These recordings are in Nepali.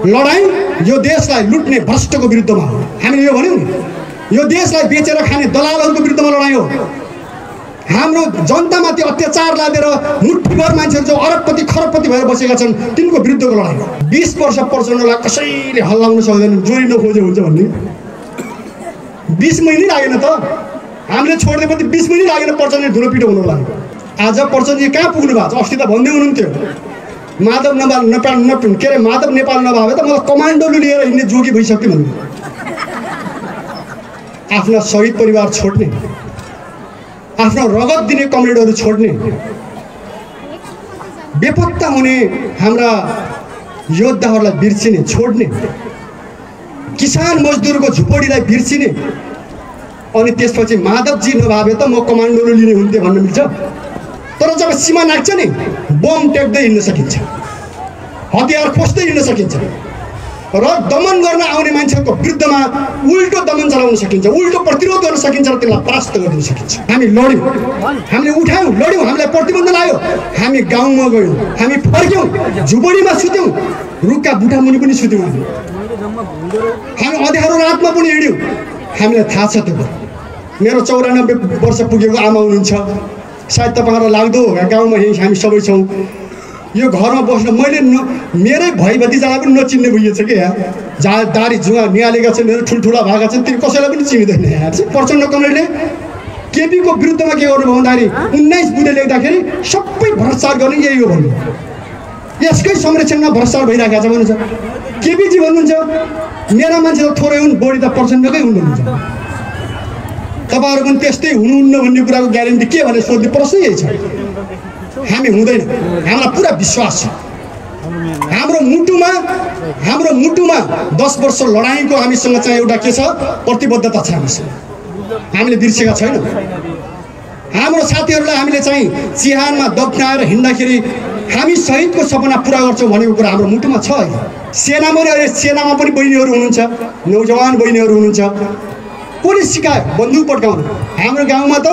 लडाईँ यो देशलाई लुट्ने भ्रष्टको विरुद्धमा हो। हामीले यो भन्यौँ नि, यो देशलाई बेचेर खाने दलालहरूको विरुद्धमा लडाईँ हो। हाम्रो जनतामाथि अत्याचार लादेर मुठ्ठीभर मान्छेहरू जो अरबपति खरबपति भएर बसेका छन् तिनको विरुद्धको लडाईँ हो। 20 वर्ष प्रचण्डलाई कसैले हल्लाउन सक्दैन, जोडी नखोजे हुन्छ भन्ने। 20 महिनै लागेन त, हामीले छोड्दैपछि 20 महिनै लागेन प्रचण्डले धुलो पिटो हुनु लाग्यो। आज प्रचण्डजी कहाँ पुग्नु भएको छ? अस्ति त भन्दै हुनुहुन्थ्यो माधव नेपाल के अरे माधव नेपाल नभए त मलाई कमान्डोले लिएर हिँड्ने जोगी भइसक्यो भन्नु। आफ्ना शहीद परिवार छोड्ने, आफ्नो रगत दिने कमरेडहरू छोड्ने, बेपत्ता हुने हाम्रा योद्धाहरूलाई बिर्सिने छोड्ने, किसान मजदुरको झुपडीलाई बिर्सिने, अनि त्यसपछि माधवजी नभए त म कमान्डोले लिने हुन्थे भन्न मिल्छ? तर जब सीमा नाग्छ नि बम टेक्दै हिँड्न सकिन्छ, हतियार खोज्दै हिँड्न सकिन्छ र दमन गर्न आउने मान्छेहरूको विरुद्धमा उल्टो दमन चलाउन सकिन्छ, उल्टो प्रतिरोध गर्न सकिन्छ र त्यसलाई परास्त गरिदिन सकिन्छ। हामी लड्यौँ, हामीले उठायौँ, लड्यौँ, हामीलाई प्रतिबन्ध लाग्यो, हामी गाउँमा गयौँ, हामी फर्क्यौँ, झुपडीमा सुत्यौँ, रुखका बुढामुनि पनि सुत्यौँ, हामी अँध्यारो रातमा पनि हिँड्यौँ। हामीलाई थाहा छ त्यो। मेरो 94 वर्ष पुगेको आमा हुनुहुन्छ, सायद तपाईँहरूलाई लाग्दो होगा गाउँमा हामी सबै छौँ। यो घरमा बस्न मैले मेरै भाइ भतिजालाई पनि नचिन्ने भइएछ कि यहाँ, जहाँ दारी जुवा निहालेका छन्, ठुल्ठुला भएका छन्, ती कसैलाई पनि चिन्दैन। यहाँ चाहिँ प्रचण्ड कमरेडले केपीको विरुद्धमा के गर्नुभयो भन्दाखेरि 19 बुँदे लेख्दाखेरि सबै भ्रष्टाचार गर्ने यही हो भन्नु। यसकै संरक्षणमा भ्रष्टाचार भइरहेको छ भन्नुहुन्छ। केपीजी भन्नुहुन्छ मेरा मान्छे त थोरै हुन्, बढी त प्रचण्डकै हुनुहुन्छ। तपाईँहरू पनि त्यस्तै हुनुहुन्न भन्ने कुराको ग्यारेन्टी के भनेर सोध्ने प्रश्न यही छ। हामी हुँदैन, हामीलाई पुरा विश्वास छ। हाम्रो मुटुमा 10 वर्ष लडाइँको हामीसँग चाहिँ एउटा के छ, प्रतिबद्धता छ हामीसँग, हामीले बिर्सेका छैनौँ। हाम्रो साथीहरूलाई हामीले चाहिँ चिहानमा दफ्नाएर हिँड्दाखेरि हामी शहीदको सपना पुरा गर्छौँ भनेको कुरा हाम्रो मुटुमा छ। सेनामा पनि बहिनीहरू हुनुहुन्छ, नौजवान बहिनीहरू हुनुहुन्छ। कसले सिकायो बन्दुक पड्काउनु? हाम्रो गाउँमा त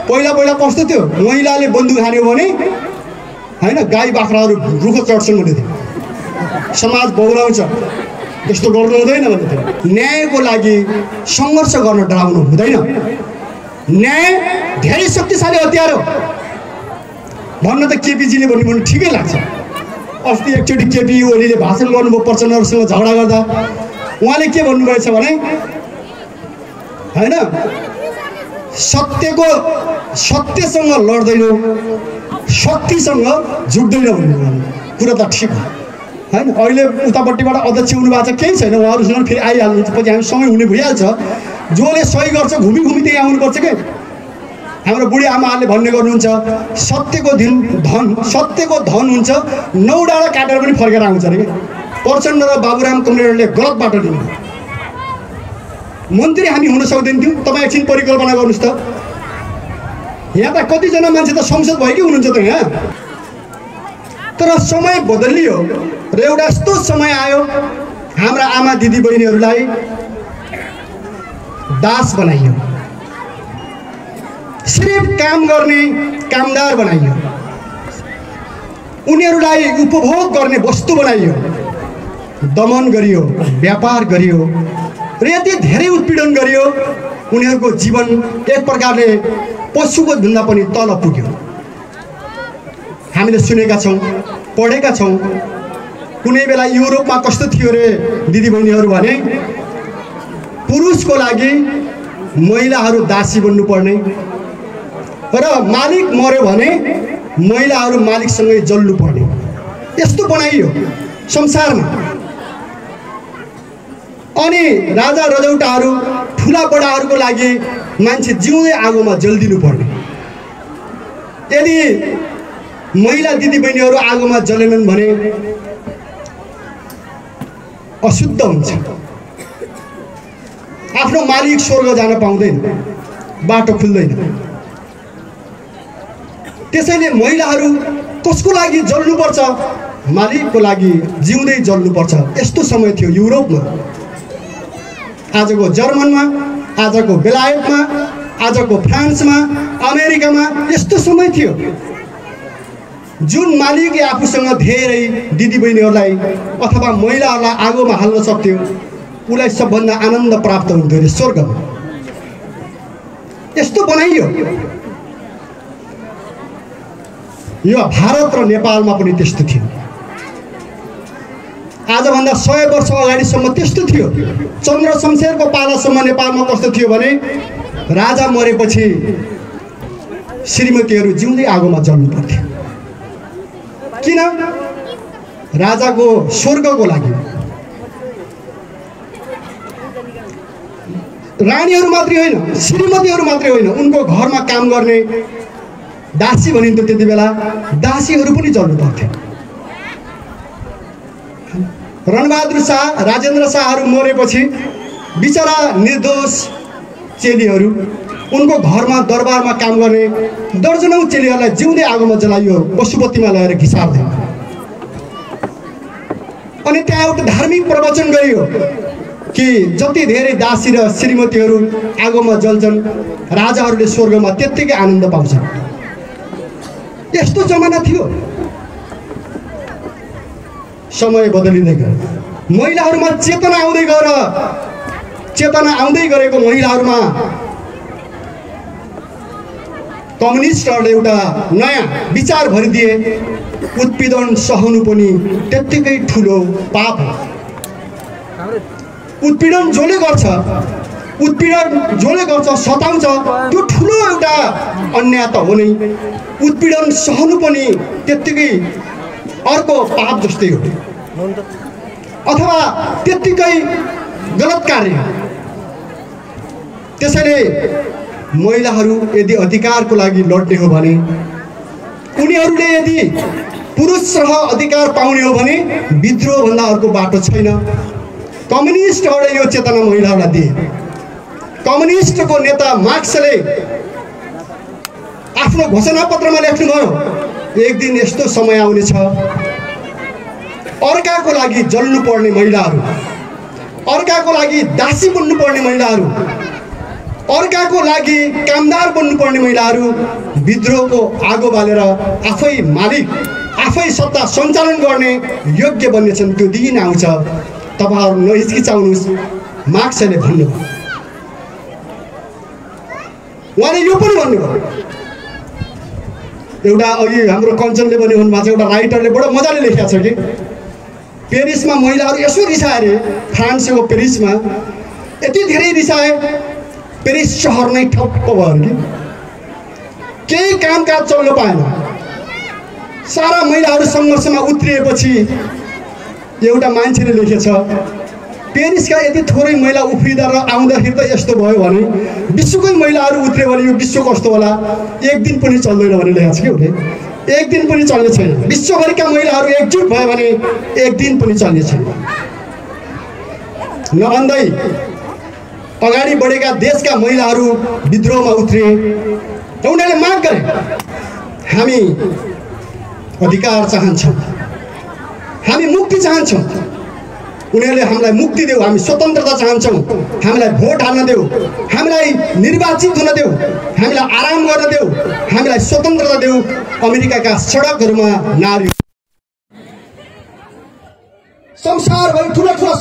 पहिला कस्तो थियो, महिलाले बन्दुक हान्यो भने होइन गाई बाख्राहरू रुखो चढ्छन् भन्ने थियो, समाज बौलाउँछ, त्यस्तो गर्नु हुँदैन भन्ने थियो। न्यायको लागि सङ्घर्ष गर्न डराउनु हुँदैन। न्याय धेरै शक्तिशाली हतियार हो भन्न त केपीजीले भन्नु ठिकै लाग्छ। अस्ति एकचोटि केपी ओलीले भाषण गर्नुभयो प्रचण्डहरूसँग झगडा गर्दा, उहाँले के भन्नुभएछ भने होइन सत्यसँग लड्दैनौँ, शक्तिसँग झुक्दैन भन्नु कुरा त ठिक हो होइन। अहिले उतापट्टिबाट अध्यक्ष हुनुभएको छ, केही छैन, उहाँहरूसँग फेरि आइहाल्नुहुन्छ, पछि हामी सँगै हुने भइहाल्छ। जसले सही गर्छ घुमी त्यही आउनुपर्छ क्या। हाम्रो बुढी आमाहरूले भन्ने गर्नुहुन्छ सत्यको धन हुन्छ, 9 डाँडा काटेर पनि फर्केर आउँछ अरे क्या। प्रचण्ड र बाबुराम कमरेडले गलत बाटो लिनु। मन्त्री हामी हुन सक्दैन थियौँ? तपाईँ एकछिन परिकल्पना गर्नुहोस् त। यहाँ त कतिजना मान्छे त संसद भएकै हुनुहुन्छ त यहाँ। तर समय बदलियो र एउटा यस्तो समय आयो हाम्रा आमा दिदी बहिनीहरूलाई दास बनाइयो, सिर्फ काम गर्ने कामदार बनाइयो, उनीहरूलाई उपभोग गर्ने वस्तु बनाइयो, दमन गरियो, व्यापार गरियो र यति धेरै उत्पीडन गरियो, उनीहरूको जीवन एक प्रकारले पशुको भन्दा पनि तल पुग्यो। हामीले सुनेका छौँ, पढेका छौँ। कुनै बेला युरोपमा कस्तो थियो रे दिदीबहिनीहरू भने पुरुषको लागि महिलाहरू दासी बन्नुपर्ने र मालिक मर्यो भने महिलाहरू मालिकसँगै जल्नुपर्ने, यस्तो बनाइयो संसारमा। अनि राजा रजौटाहरू ठुला बडाहरूको लागि मान्छे जिउँदै आगोमा जल्दिनु पर्ने। यदि महिला दिदीबहिनीहरू आगोमा जलेनन् भने अशुद्ध हुन्छ, आफ्नो मालिक स्वर्ग जान पाउँदैन, बाटो खुल्दैन। त्यसैले महिलाहरू कसको लागि जल्नुपर्छ? मालिकको लागि जिउँदै जल्नुपर्छ। यस्तो समय थियो युरोपमा, आजको जर्मनमा, आजको बेलायतमा, आजको फ्रान्समा, अमेरिकामा यस्तो समय थियो। जुन मालिकले आफूसँग धेरै दिदीबहिनीहरूलाई अथवा महिलाहरूलाई आगोमा हाल्न सक्थ्यो उसलाई सबभन्दा आनन्द प्राप्त हुन्थ्यो अरे स्वर्गमा। यस्तो बनाइयो। यो भारत र नेपालमा पनि त्यस्तो थियो। आजभन्दा 100 वर्ष अगाडिसम्म त्यस्तो थियो। चन्द्र शमशेरको पालासम्म नेपालमा कस्तो थियो भने राजा मरेपछि श्रीमतीहरू जिउँदै आगोमा जल्नु पर्थ्यो। किन? राजाको स्वर्गको लागि। रानीहरू मात्रै होइन, श्रीमतीहरू मात्रै होइन, उनको घरमा काम गर्ने दासी भनिन्थ्यो त्यति बेला, दासीहरू पनि जल्नु पर्थ्यो। रणबहादुर शाह, राजेन्द्र शाहहरू मरेपछि बिचरा निर्दोष चेलीहरू उनको घरमा दरबारमा काम गर्ने दर्जनौं चेलीहरूलाई जिउँदै आगोमा जलाइयो, पशुपतिमा लगेर घिसार्दै। अनि त्यहाँ एउटा धार्मिक प्रवचन गरियो कि जति धेरै दासी र श्रीमतीहरू आगोमा जल्छन् राजाहरूले स्वर्गमा त्यत्तिकै आनन्द पाउँछन्। यस्तो जमाना थियो। समय बदलिँदै गयो। महिलाहरूमा चेतना आउँदै गएर चेतना आउँदै गरेको महिलाहरूमा कम्युनिस्टहरूले एउटा नयाँ विचार भरिदिए। उत्पीडन सहनु पनि त्यत्तिकै ठुलो पाप हो। उत्पीडन जसले गर्छ सताउँछ त्यो ठुलो एउटा अन्याय त हो नै। उत्पीडन सहनु पनि त्यत्तिकै अर्को पाप जस्तै हो अथवा त्यत्तिकै गलत कार्य। त्यसैले महिलाहरू यदि अधिकारको लागि लड्ने हो भने, उनीहरूले यदि पुरुषसँग अधिकार पाउने हो भने विद्रोहभन्दा अर्को बाटो छैन। कम्युनिस्टहरूले यो चेतना महिलाहरूलाई दिए। कम्युनिस्टको नेता मार्क्सले आफ्नो घोषणापत्रमा लेख्नुभयो, एक दिन यस्तो समय आउनेछ अर्काको लागि जल्नु पर्ने महिलाहरू, अर्काको लागि दासी बन्नु पर्ने महिलाहरू, अर्काको लागि कामदार बन्नु पर्ने महिलाहरू विद्रोहको आगो बालेर आफै मालिक, आफै सत्ता सञ्चालन गर्ने योग्य बन्नेछन्। त्यो दिन आउँछ। तपाईहरु नहिचकिचाउनुस्, मार्क्सले भन्नुभयो। उहाँले यो पनि भन्नुभयो। एउटा अघि हाम्रो कञ्चनले पनि भन्नुभएको छ, एउटा राइटरले बडो मजाले लेखेको छ कि पेरिसमा महिलाहरू यसो रिसाए अरे, फ्रान्सको पेरिसमा यति धेरै रिसाए, पेरिस सहर नै ठप्प भयो कि केही कामकाज चल्न पाएन। सारा महिलाहरू सङ्घर्षमा उत्रिएपछि एउटा मान्छेले लेखेछ, पेरिसका यति थोरै महिला उफ्रिँदा र आउँदाखेरि त यस्तो भयो भने विश्वकै महिलाहरू उत्रे भने यो विश्व कस्तो होला, एक दिन पनि चल्दैन भने लेखेको छ कि उसले। एक दिन पनि चल्ने छैन। विश्वभरिका महिलाहरू एकजुट भयो भने एक दिन पनि चल्ने छैन। नभन्दै अगाडि बढेका देशका महिलाहरू विद्रोहमा उत्रे र उनीहरूले माग गरे, हामी अधिकार चाहन्छौँ, हामी मुक्ति चाहन्छौँ, उनीहरूले हामीलाई मुक्ति देऊ, हामी स्वतन्त्रता चाहन्छौँ, हामीलाई भोट हाल्न देऊ, हामीलाई निर्वाचित हुन देऊ, हामीलाई आराम गर्न देऊ, हामीलाई स्वतन्त्रता देऊ। अमेरिकाका सडकहरूमा नारी संसारभरि ठुला ठुला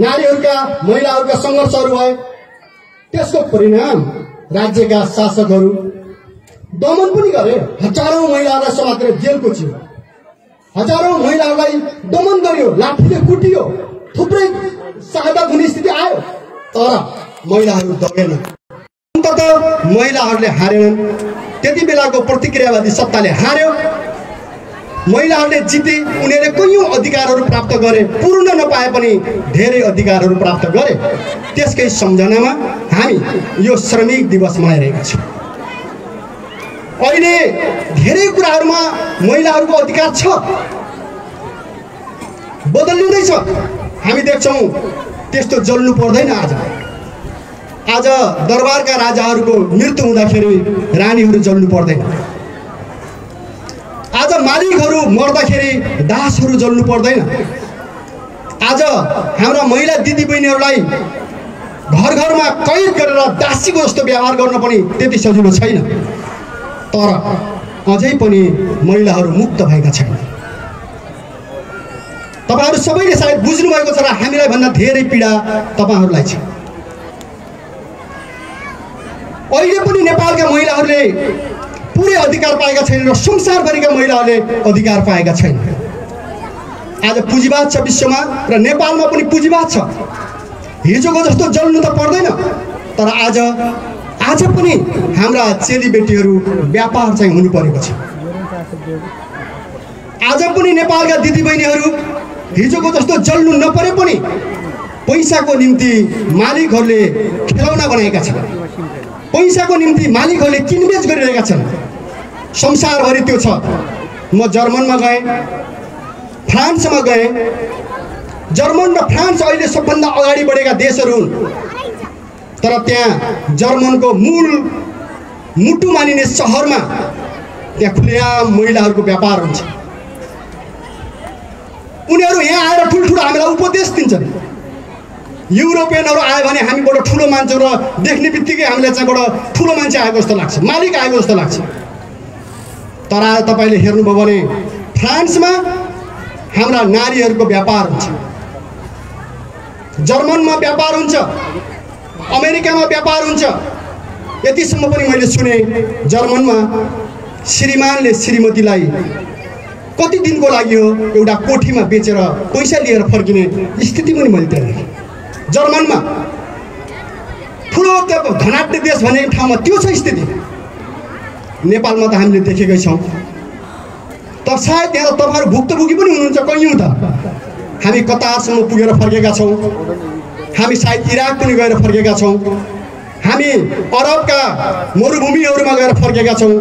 नारीहरूका महिलाहरूका सङ्घर्षहरू भए। त्यसको परिणाम राज्यका शासकहरू दमन पनि गरे। हजारौं महिलाहरूलाई समातेर जेल कोचियो, हजारौं महिलाहरूलाई दमन गरियो, लाठीले कुटियो, थुप्रै शहादत हुने स्थिति आयो। तर महिलाहरू दबेन। अन्ततः महिलाहरूले हारेनन्। त्यति बेलाको प्रतिक्रियावादी सत्ताले हार्यो, महिलाहरूले जिते। उनीहरूले कयौं अधिकारहरू प्राप्त गरे, पूर्ण नपाए पनि धेरै अधिकारहरू प्राप्त गरे। त्यसकै सम्झनामा हामी यो श्रमिक दिवस मनाइरहेका छौँ। अहिले धेरै कुराहरूमा महिलाहरूको अधिकार छ, बदलिँदैछ। हामी देख्छौँ त्यस्तो जल्नु पर्दैन। आज दरबारका राजाहरूको मृत्यु हुँदाखेरि रानीहरू जल्नु पर्दैन। आज मालिकहरू मर्दाखेरि दासहरू जल्नु पर्दैन। आज हाम्रा महिला दिदीबहिनीहरूलाई घर घरमा कैद गरेर दासीको जस्तो व्यवहार गर्न पनि त्यति सजिलो छैन। तर अझै पनि महिलाहरू मुक्त भएका छैनन्। तपाईहरु सबैले सायद बुझ्नु भएको छ र हामीलाई भन्दा धेरै पीडा तपाईहरुलाई छ। अहिले पनि नेपालका महिलाहरूले पुरै अधिकार पाएका छैनन् र संसारभरिका महिलाहरूले अधिकार पाएका छैनन्। आज पुँजीवाद छ विश्वमा र नेपालमा पनि पुँजीवाद छ। हिजोको जस्तो जल्नु त पर्दैन, तर आज पनि हाम्रा चेलीबेटीहरू व्यापार चाहिँ हुनु परेको छ। आज पनि नेपालका दिदीबहिनीहरू हिजोको जस्तो जल्नु नपरे पनि पैसाको निम्ति मालिकहरूले खेलौना बनाएका छन्, पैसाको निम्ति मालिकहरूले किनबेच गरिरहेका छन्। संसारभरि त्यो छ। म जर्मनमा गएँ, फ्रान्समा गएँ। जर्मन र फ्रान्स अहिले सबभन्दा अगाडि बढेका देशहरू हुन्, तर त्यहाँ जर्मनको मूल मुटु मानिने सहरमा त्यहाँ खुलेआम महिलाहरूको व्यापार हुन्छ। उनीहरू यहाँ आएर ठुल्ठुलो हामीलाई उपदेश दिन्छन्। युरोपियनहरू आयो भने हामीबाट ठुलो मान्छे र देख्ने बित्तिकै हामीलाई चाहिँ बडा ठुलो मान्छे आएको जस्तो लाग्छ, मालिक आएको जस्तो लाग्छ। तर आज तपाईँले हेर्नुभयो भने फ्रान्समा हाम्रा नारीहरूको व्यापार हुन्छ, जर्मनमा व्यापार हुन्छ, अमेरिकामा व्यापार हुन्छ। यतिसम्म पनि मैले सुने जर्मनमा श्रीमानले श्रीमतीलाई कति दिनको लागि हो एउटा कोठीमा बेचेर पैसा लिएर फर्किने स्थिति पनि मैले त्यहाँ देखेँ। जर्मनमा ठुलो धनाढ्य देश भन्ने ठाउँमा त्यो छ स्थिति। नेपालमा त हामीले देखेकै छौँ। तर सायद त्यहाँ तपाईँहरू भुक्तभोगी पनि हुनुहुन्छ कैयौँ त। हामी कतारसम्म पुगेर फर्केका छौँ, हामी सायद इराक पनि गएर फर्केका छौँ, हामी अरबका मरुभूमिहरूमा गएर फर्केका छौँ।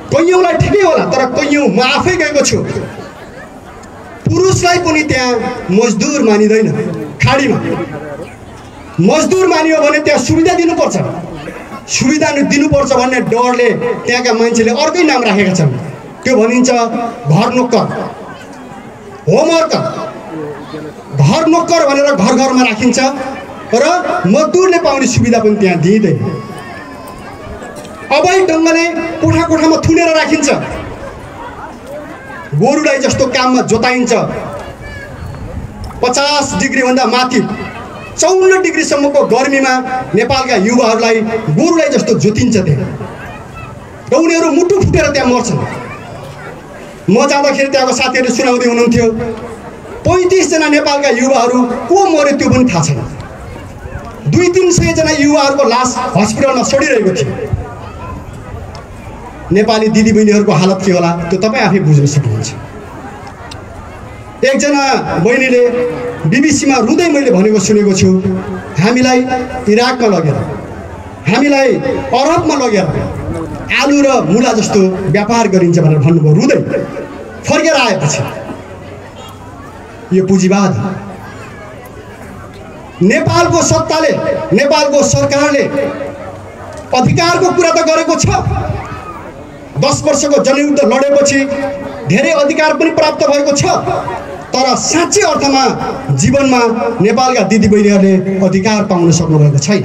कैयौँलाई ठिकै होला, तर कैयौँ म आफै गएको छु। पुरुषलाई पनि त्यहाँ मजदुर मानिँदैन। खाडीमा मजदुर मानियो भने त्यहाँ सुविधा दिनुपर्छ, सुविधा दिनुपर्छ भन्ने डरले त्यहाँका मान्छेले अर्कै नाम राखेका छन्। त्यो भनिन्छ घर नोकर, होमवर्कर। घर नोकर भनेर घर घरमा राखिन्छ र मजदुरले पाउने सुविधा पनि त्यहाँ दिइँदैन। अवैध ढङ्गले कोठा कोठामा थुनेर राखिन्छ। गोरुलाई जस्तो काममा जोताइन्छ। 50 डिग्रीभन्दा माथि 54 डिग्रीसम्मको गर्मीमा नेपालका युवाहरूलाई गोरुलाई जस्तो जोतिन्छ त्यहाँ, र उनीहरू मुटु फुटेर त्यहाँ मर्छन्। म जाँदाखेरि त्यहाँको साथीहरूले सुनाउँदै हुनुहुन्थ्यो 35 जना नेपालका युवाहरू को मर्यो त्यो पनि थाहा छैन। 200-300 जना युवाहरूको लास हस्पिटलमा सडिरहेको थियो। नेपाली दिदीबहिनीहरूको हालत के होला त्यो तपाईँ आफै बुझ्न सक्नुहुन्छ। एकजना बहिनीले बीबीसीमा रुँदै मैले भनेको सुनेको छु, हामीलाई इराकमा लगेर, हामीलाई अरबमा लगेर आलु र मुला जस्तो व्यापार गरिन्छ भनेर भन्नुभयो रुँदै। फर्केर आएपछि यो पुँजीवाद। नेपालको सत्ताले, नेपालको सरकारले अधिकारको कुरा त गरेको छ। 10 वर्षको जनयुद्ध लडेपछि धेरै अधिकार पनि प्राप्त भएको छ, तर साँच्चै अर्थमा जीवनमा नेपालका दिदीबहिनीहरूले अधिकार पाउन सक्नुभएको छैन।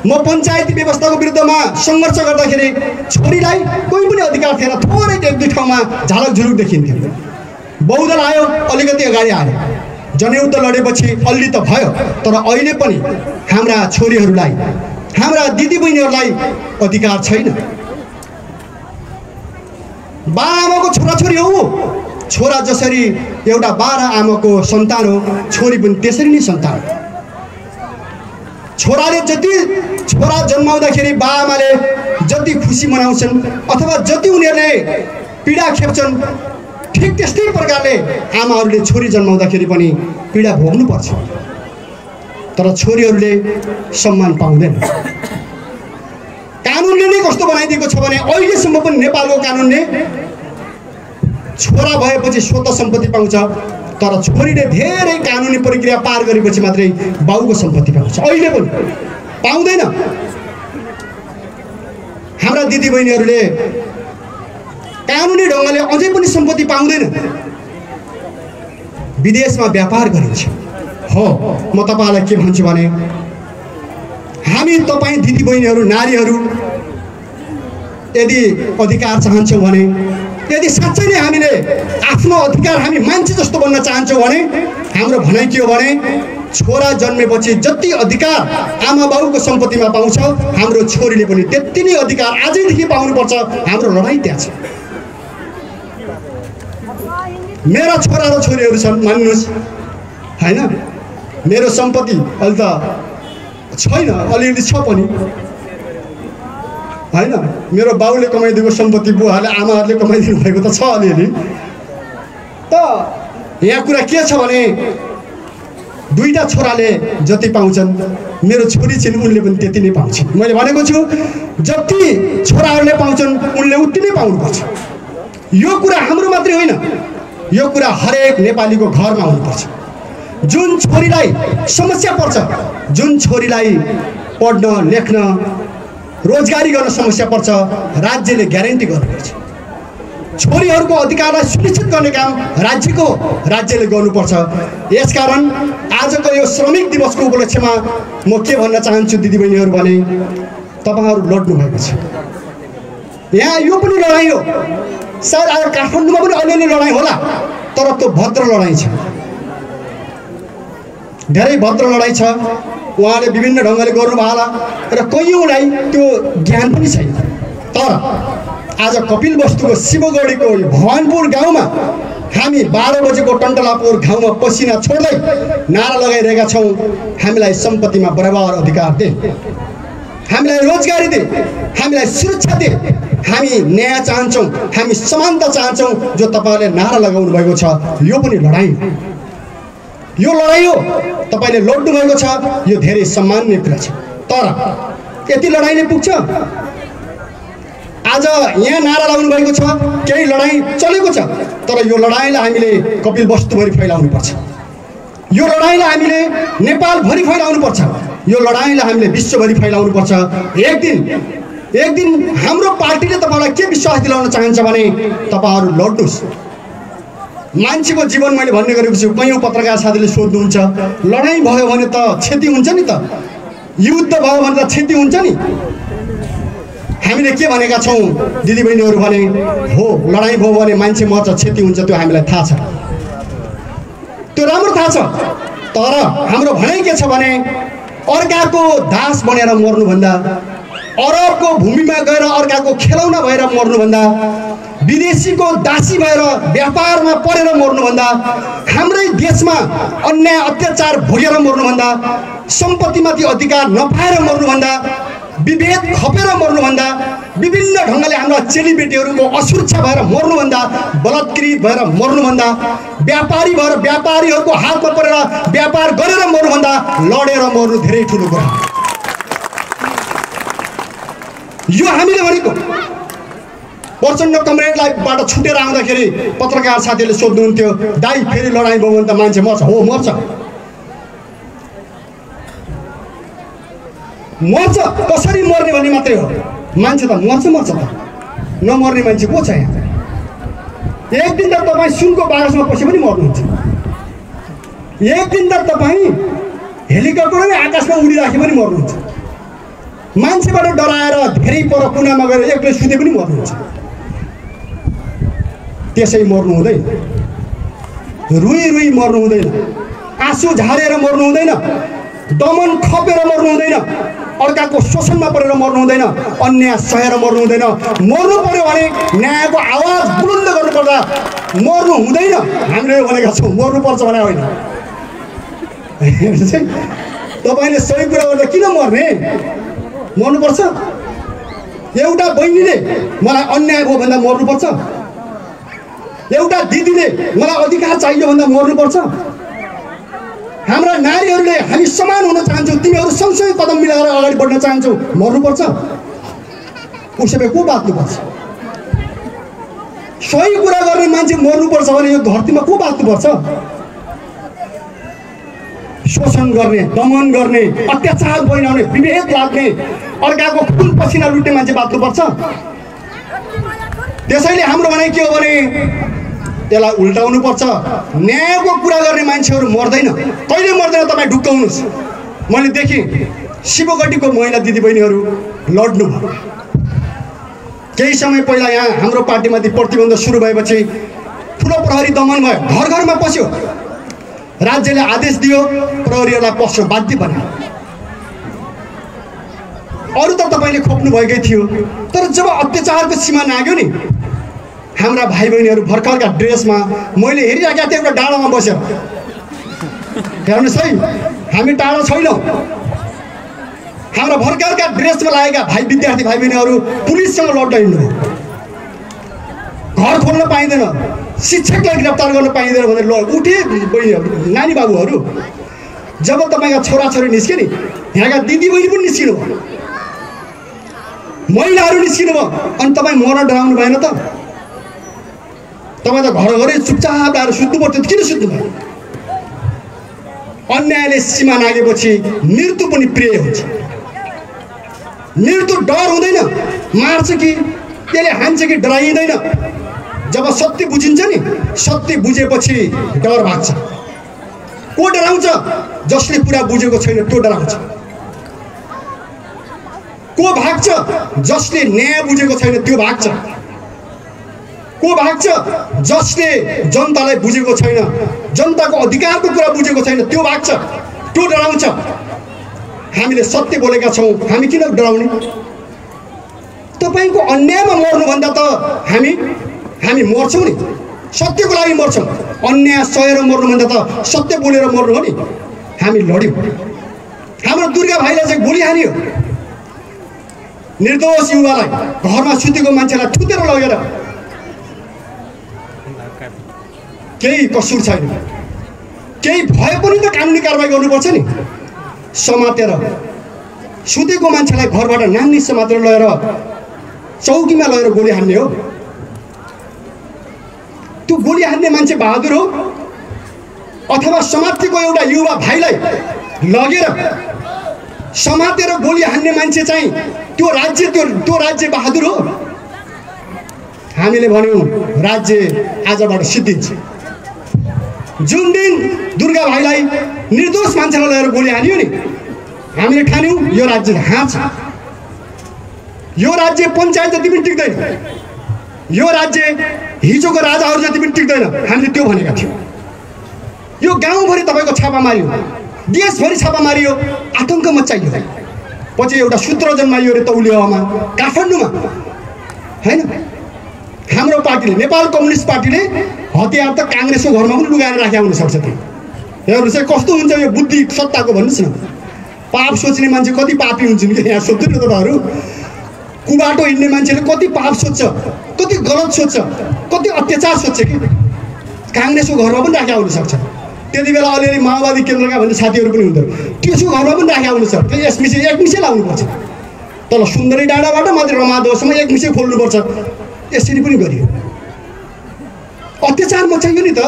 म पञ्चायती व्यवस्थाको विरुद्धमा सङ्घर्ष गर्दाखेरि छोरीलाई कोही पनि अधिकार थिएन। थोरै 1-2 ठाउँमा झालक झुलुक देखिन्थ्यो। बहुदल आयो, अलिकति अगाडि आयो। जनयुद्ध लडेपछि अलि त भयो, तर अहिले पनि हाम्रा छोरीहरूलाई, हाम्रा दिदीबहिनीहरूलाई अधिकार छैन। बाआमाको छोराछोरी हो। छोरा जसरी एउटा 12 आमाको सन्तान हो, छोरी पनि त्यसरी नै सन्तान हो। छोराले जति, छोरा जन्माउँदाखेरि बाआमाले जति खुसी मनाउँछन् अथवा जति उनीहरूले पीडा खेप्छन्, ठिक त्यस्तै प्रकारले आमाहरूले छोरी जन्माउँदाखेरि पनि पीडा भोग्नुपर्छ। तर छोरीहरूले सम्मान पाउँदैन। कानुनले नै कस्तो बनाइदिएको छ भने अहिलेसम्म पनि नेपालको कानुनले छोरा भएपछि स्वत सम्पत्ति पाउँछ, तर छोरीले धेरै कानुनी प्रक्रिया पार गरेपछि मात्रै बाउको सम्पत्ति पाउँछ। अहिले पनि पाउँदैन। हाम्रा दिदीबहिनीहरूले कानुनी ढङ्गले अझै पनि सम्पत्ति पाउँदैन। विदेशमा व्यापार गरिन्छ। हो, म तपाईँलाई के भन्छु भने हामी तपाईँ दिदीबहिनीहरू, नारीहरू यदि अधिकार चाहन्छौँ भने, यदि साँच्चै नै हामीले आफ्नो अधिकार हामी मान्छे जस्तो बन्न चाहन्छौँ भने हाम्रो भनाइ के हो भने छोरा जन्मेपछि जति अधिकार आमा बाउको सम्पत्तिमा पाउँछ हाम्रो छोरीले पनि त्यति नै अधिकार आजैदेखि पाउनुपर्छ। हाम्रो लडाइँ त्यहाँ छ। मेरा छोरा र छोरीहरू छन् मान्नुहोस् हैन, मेरो सम्पत्ति अहिले त छैन, अलिअलि छ पनि हैन। मेरो बाउले कमाइदिएको सम्पत्ति बुवाले आमाहरूले कमाइदिनु भएको त छ अलिअलि। त यहाँ कुरा के छ भने दुईटा छोराले जति पाउँछन् मेरो छोरी छिन् उनले पनि त्यति नै पाउँछन्। मैले भनेको छु जति छोराहरूले पाउँछन् उनले उति नै पाउनुपर्छ। यो कुरा हाम्रो मात्रै होइन, यो कुरा हरेक नेपालीको घरमा हुनुपर्छ। जुन छोरीलाई समस्या पर्छ, जुन छोरीलाई पढ्न लेख्न रोजगारी गर्न समस्या पर्छ, राज्यले ग्यारेन्टी गर्नुपर्छ। छोरीहरूको अधिकारलाई सुनिश्चित गर्ने काम राज्यले गर्नुपर्छ। यसकारण आजको यो श्रमिक दिवसको उपलक्ष्यमा म के भन्न चाहन्छु दिदीबहिनीहरू भने तपाईहरु लड्नु भएको छ। यहाँ यो पनि लडाइँ हो, सायद आज काठमाडौँमा पनि अलिअलि लडाइँ होला, तर त्यो भद्र लडाइँ छ, धेरै भद्र लडाइँ छ। उहाँले विभिन्न ढङ्गले गर्नुभयो होला र कयौँलाई त्यो ज्ञान पनि छैन। तर आज कपिलवस्तुको शिवगढीको भवानपुर गाउँमा हामी 12 बजेको टन्टलापुर गाउँमा पसिना छोड्दै नारा लगाइरहेका छौँ, हामीलाई सम्पत्तिमा बराबर अधिकार दे, हामीलाई रोजगारी दे, हामीलाई सुरक्षा दे, हामी न्याय चाहन्छौँ, हामी समानता चाहन्छौँ। जो तपाईँले नारा लगाउनु भएको छ यो पनि लडाइँ, यो लडाइँ हो, तपाईँले लड्नु भएको छ, यो धेरै सम्माननीय कुरा छ। तर यति लडाइँले पुग्छ? आज यहाँ नारा लगाउनु भएको छ, केही लडाइँ चलेको छ, तर यो लडाइँलाई हामीले कपिलवस्तुभरि फैलाउनुपर्छ, यो लडाइँलाई हामीले नेपालभरि फैलाउनुपर्छ, यो लडाइँलाई हामीले विश्वभरि फैलाउनुपर्छ। एक दिन हाम्रो पार्टीले तपाईँलाई के विश्वास दिलाउन चाहन्छ भने तपाईँहरू लड्नुहोस्। मान्छेको जीवन मैले भन्ने गरेको छु, कयौँ पत्रकार साथीले सोध्नुहुन्छ लडाइँ भयो भने त क्षति हुन्छ नि, त युद्ध भयो भने त क्षति हुन्छ नि। हामीले के भनेका छौँ दिदीबहिनीहरू भने हो, लडाइँ भयो भने मान्छे मर्छ, क्षति हुन्छ, त्यो हामीलाई थाहा छ, त्यो राम्रो थाहा छ। तर हाम्रो भनाइ के छ भने अर्काको दास बनेर मर्नुभन्दा, अरबको भूमिमा गएर अर्काको खेलौना भएर मर्नुभन्दा, विदेशीको दासी भएर व्यापारमा परेर मर्नुभन्दा, हाम्रै देशमा अन्याय अत्याचार भोगेर मर्नुभन्दा, सम्पत्तिमाथि अधिकार नपाएर मर्नुभन्दा, विभेद खपेर मर्नुभन्दा, विभिन्न ढङ्गले हाम्रा चेलीबेटीहरूको असुरक्षा भएर मर्नुभन्दा, बलात्कृत भएर मर्नुभन्दा, व्यापारी भएर व्यापारीहरूको हातमा परेर व्यापार गरेर मर्नुभन्दा लडेर मर्नु धेरै ठुलो कुरा। यो हामीले भनेको। प्रचण्ड कमरेडलाई बाट छुटेर आउँदाखेरि पत्रकार साथीले सोध्नुहुन्थ्यो दाइ फेरि लडाइँ भयो भने त मान्छे मर्छ? हो, मर्छ, मर्छ। कसरी मर्ने भन्ने मात्रै हो, मान्छे त मर्छ त, नमर्ने मान्छे को छ यहाँ? एक दिन त तपाईँ सुनको बाकसमा पछि पनि मर्नुहुन्छ, एक दिन त तपाईँ हेलिकप्टरमै आकाशमा उडिराखे पनि मर्नुहुन्छ, मान्छेबाट डराएर धेरै पर कुनामा गएर एक्लै सुते पनि मर्नुहुन्छ। त्यसै मर्नु हुँदैन, रुई मर्नु हुँदैन, आँसु झारेर मर्नु हुँदैन, दमन खपेर मर्नु हुँदैन, अर्काको शोषणमा परेर मर्नु हुँदैन, अन्याय सहेर मर्नु हुँदैन। मर्नु पर्यो भने न्यायको आवाज बुलन्द गर्नुपर्दा मर्नु हुँदैन। हामीले भनेका छौँ मर्नुपर्छ भने होइन। तपाईँले सही कुरा गर्दा किन मर्ने? मर्नुपर्छ। एउटा बहिनीले मलाई अन्याय भयो भन्दा मर्नुपर्छ, एउटा दिदीले मलाई अधिकार चाहियो भन्दा मर्नुपर्छ। हाम्रा नारीहरूले हामी समान हुन चाहन्छौँ, तिमीहरू सँगसँगै कदम मिलाएर अगाडि बढ्न चाहन्छौ, मर्नुपर्छ। उसै को बाँच्नुपर्छ? सही कुरा गर्ने मान्छे मर्नुपर्छ भने यो धरतीमा को बाँच्नुपर्छ? शोषण गर्ने, दमन गर्ने, अत्याचार बनाउने, विभेद लाग्ने, अर्काको खुन पसिना लुट्ने मान्छे बाँच्नुपर्छ। त्यसैले हाम्रो भनाइ के हो भने यसलाई उल्टाउनुपर्छ। न्यायको कुरा गर्ने मान्छेहरू मर्दैन, कहिले मर्दैन, तपाईँ ढुक्क हुनुहोस्। मैले देखेँ शिवगढीको महिला दिदीबहिनीहरू लड्नु भयो, केही समय पहिला यहाँ हाम्रो पार्टीमाथि प्रतिबन्ध सुरु भएपछि ठुलो प्रहरी दमन भयो, घर घरमा पस्यो। राज्यले आदेश दियो, प्रहरीहरूलाई पस्न बाध्य बनायो। अरू त तपाईँले खोप्नु भएकै थियो, तर जब अत्याचारको सीमा नाग्यो नि, हाम्रा भाइ बहिनीहरू भर्खरका ड्रेसमा मैले हेरिराखेको थिएँ एउटा डाँडामा बसेर। हेर्नुहोस् है, हामी टाढा छैनौँ। हाम्रा भर्खरका ड्रेसमा लागेका विद्यार्थी भाइ बहिनीहरू पुलिससँग लड्न हिँड्नुभयो। घर खोल्न पाइँदैन, शिक्षकलाई गिरफ्तार गर्न पाइँदैन भनेर उठे बहिनीहरू, नानी बाबुहरू। जब तपाईँका छोराछोरी निस्के नि, यहाँका दिदी बहिनी पनि निस्किनु भयो, महिलाहरू निस्किनु भयो, अनि तपाईँ मर्न डराउनु भएन त? तपाईँ त घर घरै चुपचाप आएर सुत्नु पर्थ्यो, किन सुत्नु भयो? अन्यायले सीमा नागेपछि मृत्यु पनि प्रिय हुन्छ। मृत्यु डर हुँदैन, मार्छ कि त्यसले हान्छ कि डराइँदैन। जब सत्य बुझिन्छ नि, सत्य बुझेपछि डर भाग्छ। को डराउँछ? जसले पुरा बुझेको छैन त्यो डराउँछ। को भाग्छ? जसले न्याय बुझेको छैन त्यो भाग्छ। को भाग्छ? जसले जनतालाई बुझेको छैन, जनताको अधिकारको कुरा बुझेको छैन त्यो भाग्छ, त्यो डराउँछ। हामीले सत्य बोलेका छौँ, हामी किन डराउने? तपाईँको अन्यायमा मर्नुभन्दा त हामी मर्छौँ नि, सत्यको लागि मर्छौँ। अन्याय सहेर मर्नुभन्दा त सत्य बोलेर मर्नु हो नि। हामी लड्यौँ। हाम्रो दुर्गा भाइलाई चाहिँ गोली हान्यो, निर्दोष युवालाई, घरमा सुतेको मान्छेलाई थुतेर लगेर। केही कसुर छैन, केही भए पनि त कानुनी कारबाही गर्नुपर्छ नि। समातेर सुतेको मान्छेलाई घरबाट नानी समातेर लगेर चौकीमा लगेर गोली हान्ने हो? त्यो गोली हान्ने मान्छे बहादुर हो? अथवा समातेको एउटा युवा भाइलाई लगेर समातेर गोली हान्ने मान्छे चाहिँ त्यो राज्य बहादुर हो? हामीले भन्यौँ राज्य आजबाट सिद्धिन्छ। जुन दिन दुर्गा भाइलाई निर्दोष मान्छेलाई लगेर गोली हान्यो नि, हामीले ठान्यौँ यो राज्य हाँछ, यो राज्य पञ्चायत जति पनि टिक्दैन, यो राज्य हिजोको राजाहरू जति पनि टिक्दैन। हामीले त्यो भनेका थियौँ। यो गाउँभरि तपाईँको छापा मारियो, देशभरि छापा मारियो, आतङ्क मचाइयो। पछि एउटा सूत्र जन्माइयो अरे तौलियामा, काठमाडौँमा, होइन? हाम्रो पार्टीले, नेपाल कम्युनिस्ट पार्टीले हतियार त काङ्ग्रेसको घरमा पनि लुगाएर राखेको हुनसक्छ। त्यो हेर्नुहोस् है कस्तो हुन्छ यो बुद्धि सत्ताको। भन्नुहोस् न, पाप सोच्ने मान्छे कति पापी हुन्छन् कि यहाँ सोध्नु न तपाईँहरू। कुबाटो हिँड्ने मान्छेले कति पाप सोच्छ, कति गलत सोच्छ, कति अत्याचार सोच्छ कि काङ्ग्रेसको घरमा पनि राखेको हुनसक्छ। त्यति बेला अलिअलि माओवादी केन्द्रका भन्ने साथीहरू पनि हुन्थ्यो, त्यसको घरमा पनि राखेको हुनसक्छ। त्यो एक मिसै लाउनुपर्छ, तल सुन्दरी डाँडाबाट मात्रै रमादोसम्म एक मिसै खोल्नुपर्छ। यसरी पनि गरियो, अत्याचार मचाइयो नि त।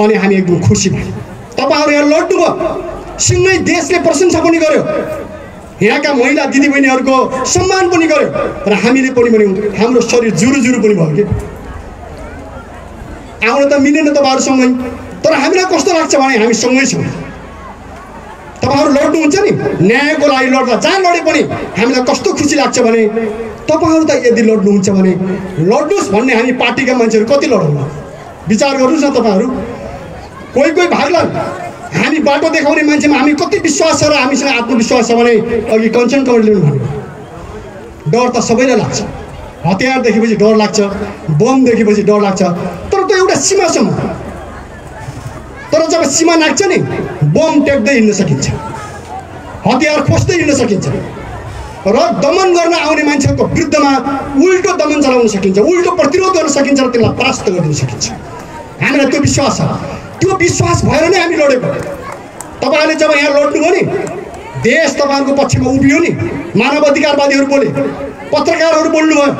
अनि हामी एकदम खुसी भयौँ। तपाईँहरू यहाँ लड्नुभयो, सिँगै देशले प्रशंसा पनि गर्यो, यहाँका महिला दिदीबहिनीहरूको सम्मान पनि गर्यो, र हामीले पनि भन्यौँ हाम्रो शरीर जुरु पनि भयो कि आउन त मिलेन तपाईँहरूसँगै, तर हामीलाई कस्तो लाग्छ भने हामी सँगै छौँ। तपाईँहरू लड्नुहुन्छ नि, न्यायको लागि लड्दा जहाँ लडे पनि हामीलाई कस्तो खुसी लाग्छ भने तपाईँहरू त यदि लड्नुहुन्छ भने लड्नुहोस् भन्ने हामी पार्टीका मान्छेहरू कति लडौँला? विचार गर्नुहोस् न तपाईँहरू। कोही भाग्लान्, हामी बाटो देखाउने मान्छेमा हामी कति विश्वास छ र हामीसँग आत्मविश्वास छ भने अघि कञ्चन कमलले पनि भन्यो, डर त सबैलाई लाग्छ। हतियार देखेपछि डर लाग्छ, बम देखेपछि डर लाग्छ, तर त्यो एउटा सीमासम्म। तर जब सीमा नाग्छ नि, बम टेक्दै हिँड्न सकिन्छ, हतियार खोज्दै हिँड्न सकिन्छ, र दमन गर्न आउने मान्छेहरूको विरुद्धमा उल्टो दमन चलाउन सकिन्छ, उल्टो प्रतिरोध गर्न सकिन्छ र त्यसलाई परास्त गरिदिन सकिन्छ। हामीलाई त्यो विश्वास छ। त्यो विश्वास भएर नै हामी लडेको। तपाईँहरूले जब यहाँ लड्नुभयो नि, देश तपाईँहरूको पक्षमा उभियो नि, मानव अधिकारवादीहरू बोले, पत्रकारहरू बोल्नुभयो।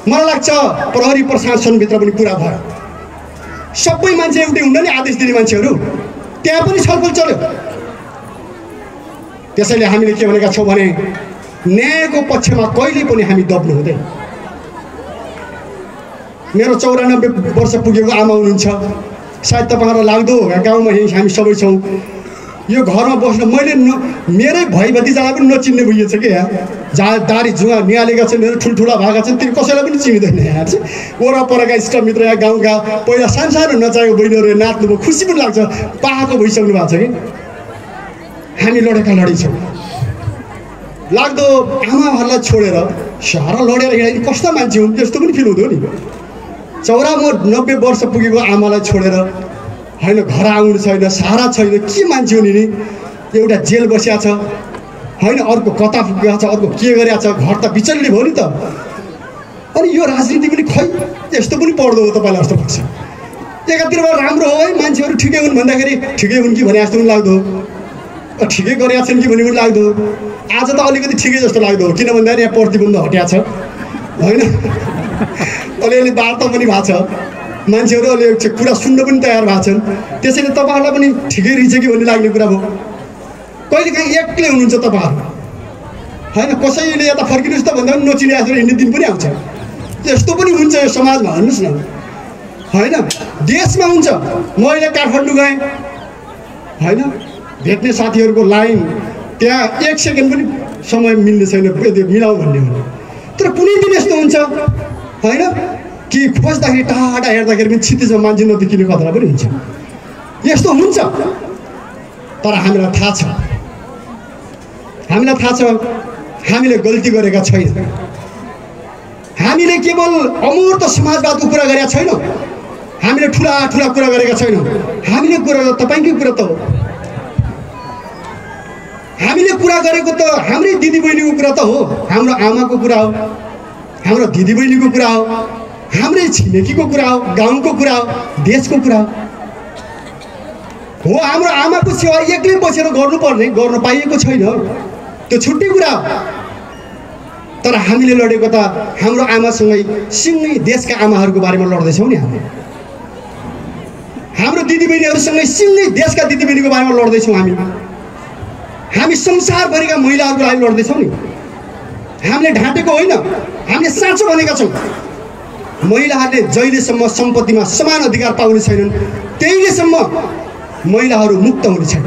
मलाई लाग्छ प्रहरी प्रशासनभित्र पनि पुरा भयो। सबै मान्छे एउटै हुन्न नि, आदेश दिने मान्छेहरू, त्यहाँ पनि छलफल चल्यो। त्यसैले हामीले के भनेका छौँ भने न्यायको पक्षमा कहिले पनि हामी दब्नु हुँदैन। मेरो 94 वर्ष पुगेको आमा हुनुहुन्छ, सायद तपाईँहरूलाई लाग्दो होगा गाउँमा यही हामी सबै छौँ। यो घरमा बस्न मैले मेरै भाइ भतिजालाई पनि नचिन्ने भइएछ कि यहाँ जहाँ दारी जुवा निहालेका छन् ठुल्ठुला भएका छन् त्यो कसैलाई पनि चिनिँदैन यहाँ चाहिँ वरपरका इष्टमित्र यहाँ गाउँका पहिला सानो नचाहेको बहिनीहरू नाच्नुमा खुसी पनि लाग्छ पाएको भइसक्नु भएको छ कि हामी लडेका लडिन्छौँ लाग्दो आमाहरूलाई छोडेर सहर लडेर हिँड्ने कस्ता मान्छे हुन् त्यस्तो पनि फिल हुँदो नि 90 वर्ष पुगेको आमालाई छोडेर होइन घर आउनु छैन सहारा छैन के मान्छे हुने नि एउटा जेल बसिया छ होइन अर्को कता पुगेको छ अर्को के गरेको छ घर त बिचल्ली भयो नि त अनि यो राजनीति पनि खै यस्तो पनि पर्दो हो तपाईँलाई जस्तो लाग्छ एकातिरबाट राम्रो हो है मान्छेहरू ठिकै हुन् भन्दाखेरि ठिकै हुन् कि भने जस्तो पनि लाग्दो ठिकै गरेका छन् कि भने पनि लाग्दो आज त अलिकति ठिकै जस्तो लाग्दो हो किन भन्दाखेरि यहाँ प्रतिबन्ध हटिया छ होइन अलिअलि वार्ता पनि भएको छ मान्छेहरू अलि कुरा सुन्न पनि तयार भएको छन् त्यसैले तपाईँहरूलाई पनि ठिकै रहेछ कि भन्ने लाग्ने कुरा भयो कहिलेकाहीँ एक्लै हुनुहुन्छ तपाईँहरू होइन कसैले यता फर्किनुहोस् त भन्दा पनि नचिने जस्तो हिँड्ने दिन पनि आउँछ यस्तो पनि हुन्छ यो समाजमा भन्नुहोस् न होइन देशमा हुन्छ म अहिले काठमाडौँ गएँ होइन भेट्ने साथीहरूको लाइन त्यहाँ 1 सेकेन्ड पनि समय मिल्ने छैन मिलाऊ भन्ने हो तर कुनै दिन यस्तो हुन्छ होइन कि खोज्दाखेरि टाढा हेर्दाखेरि पनि क्षितिजमा मान्छे नदेखिने खतरा पनि हुन्छ यस्तो हुन्छ तर हामीलाई थाहा छ हामीले गल्ती गरेका छैन हामीले केवल अमूर्त समाजवादको कुरा गरेका छैनौँ हामीले ठुला कुरा गरेका छैनौँ हामीले कुरा तपाईँकै कुरा त हो हामीले कुरा गरेको त हाम्रै दिदीबहिनीको कुरा त हो हाम्रो आमाको कुरा हो हाम्रो दिदीबहिनीको कुरा हो हाम्रै छिमेकीको कुरा हो गाउँको कुरा हो देशको कुरा हो हाम्रो आमाको सेवा एक्लै बसेर गर्नुपर्ने गर्न पाइएको छैन त्यो छुट्टै कुरा हो तर हामीले लडेको त हाम्रो आमासँगै सँगै देशका आमाहरूको बारेमा लड्दैछौँ नि हाम्रो दिदीबहिनीहरूसँगै सँगै देशका दिदीबहिनीको बारेमा लड्दैछौँ हामी संसारभरिका महिलाहरूको लागि लड्दैछौँ नि हामीले ढाँटेको होइन हामीले साँचो भनेका छौँ महिलाहरूले जहिलेसम्म सम्पत्तिमा समान अधिकार पाउने छैनन् त्यहिलेसम्म महिलाहरू मुक्त हुने छैन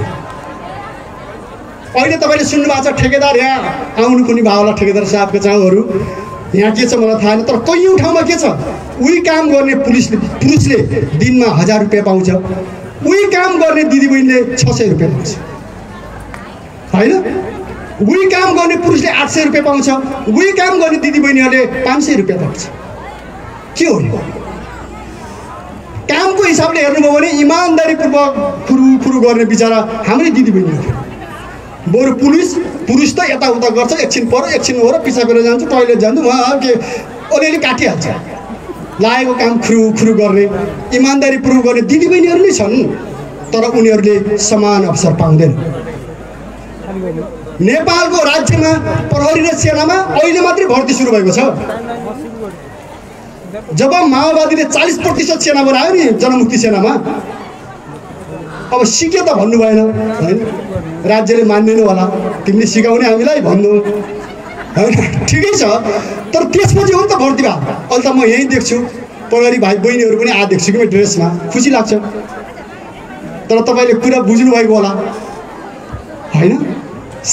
अहिले तपाईँले सुन्नुभएको छ ठेकेदार यहाँ आउनु पनि भयो होला ठेकेदार साहबको चाउहरू यहाँ के छ मलाई थाहा छैन तर कैयौँ ठाउँमा के छ उही काम गर्ने पुरुषले दिनमा 1000 रुपियाँ पाउँछ उही काम गर्ने दिदीबहिनीले 600 रुपियाँ पाउँछ होइन उही काम गर्ने पुरुषले 800 रुपियाँ पाउँछ उही काम गर्ने दिदीबहिनीहरूले 500 रुपियाँ पाउँछ के हो यो कामको हिसाबले हेर्नुभयो भने इमान्दारीपूर्वक फुरु गर्ने बिचरा हाम्रै दिदीबहिनीहरू बरु पुरुष त यताउता गर्छ एकछिन पर एकछिन हो र पिछा गरेर जान्छ टोइलेट जान्छ उहाँ के अलिअलि काटिहाल्छ लागेको काम खुरु गर्ने इमान्दारीपूर्वक गर्ने दिदीबहिनीहरू नै छन् तर उनीहरूले समान अवसर पाउँदैन नेपालको राज्यमा प्रहरी र सेनामा अहिले मात्रै भर्ती सुरु भएको छ जब माओवादीले 40% सेना बनायो नि जनमुक्ति सेनामा अब सिक्यो त भन्नु भएन होइन राज्यले मान्दैन होला तिमीले सिकाउने हामीलाई भन्नु होइन ठिकै छ तर त्यसपछि हो नि त भर्ती भयो अहिले त म यहीँ देख्छु प्रहरी भाइ बहिनीहरू पनि देख्छु कि ड्रेसमा खुसी लाग्छ तर तपाईँले कुरा बुझ्नु भएको होला होइन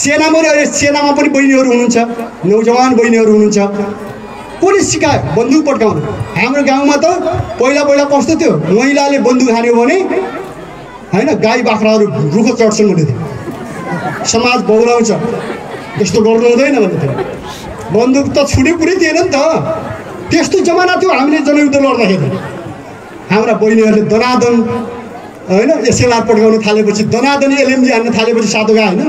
सेनामा पनि बहिनीहरू हुनुहुन्छ नौजवान बहिनीहरू हुनुहुन्छ कसले सिकायो बन्दुक पड्काउनु हाम्रो गाउँमा त पहिला कस्तो थियो महिलाले बन्दुक हान्यो भने होइन गाई बाख्राहरू रुख चढ्छन् भन्ने थियो समाज बौलाउँछ यस्तो गर्नु हुँदैन भन्ने थियो बन्दुक त छुने कुरै थिएन नि त त्यस्तो जमाना थियो हामीले जनयुद्ध लड्दाखेरि हाम्रा बहिनीहरूले दनादन होइन एसएलआर पड्काउन थालेपछि दनादनी एलएमजी हान्न थालेपछि साधुगा होइन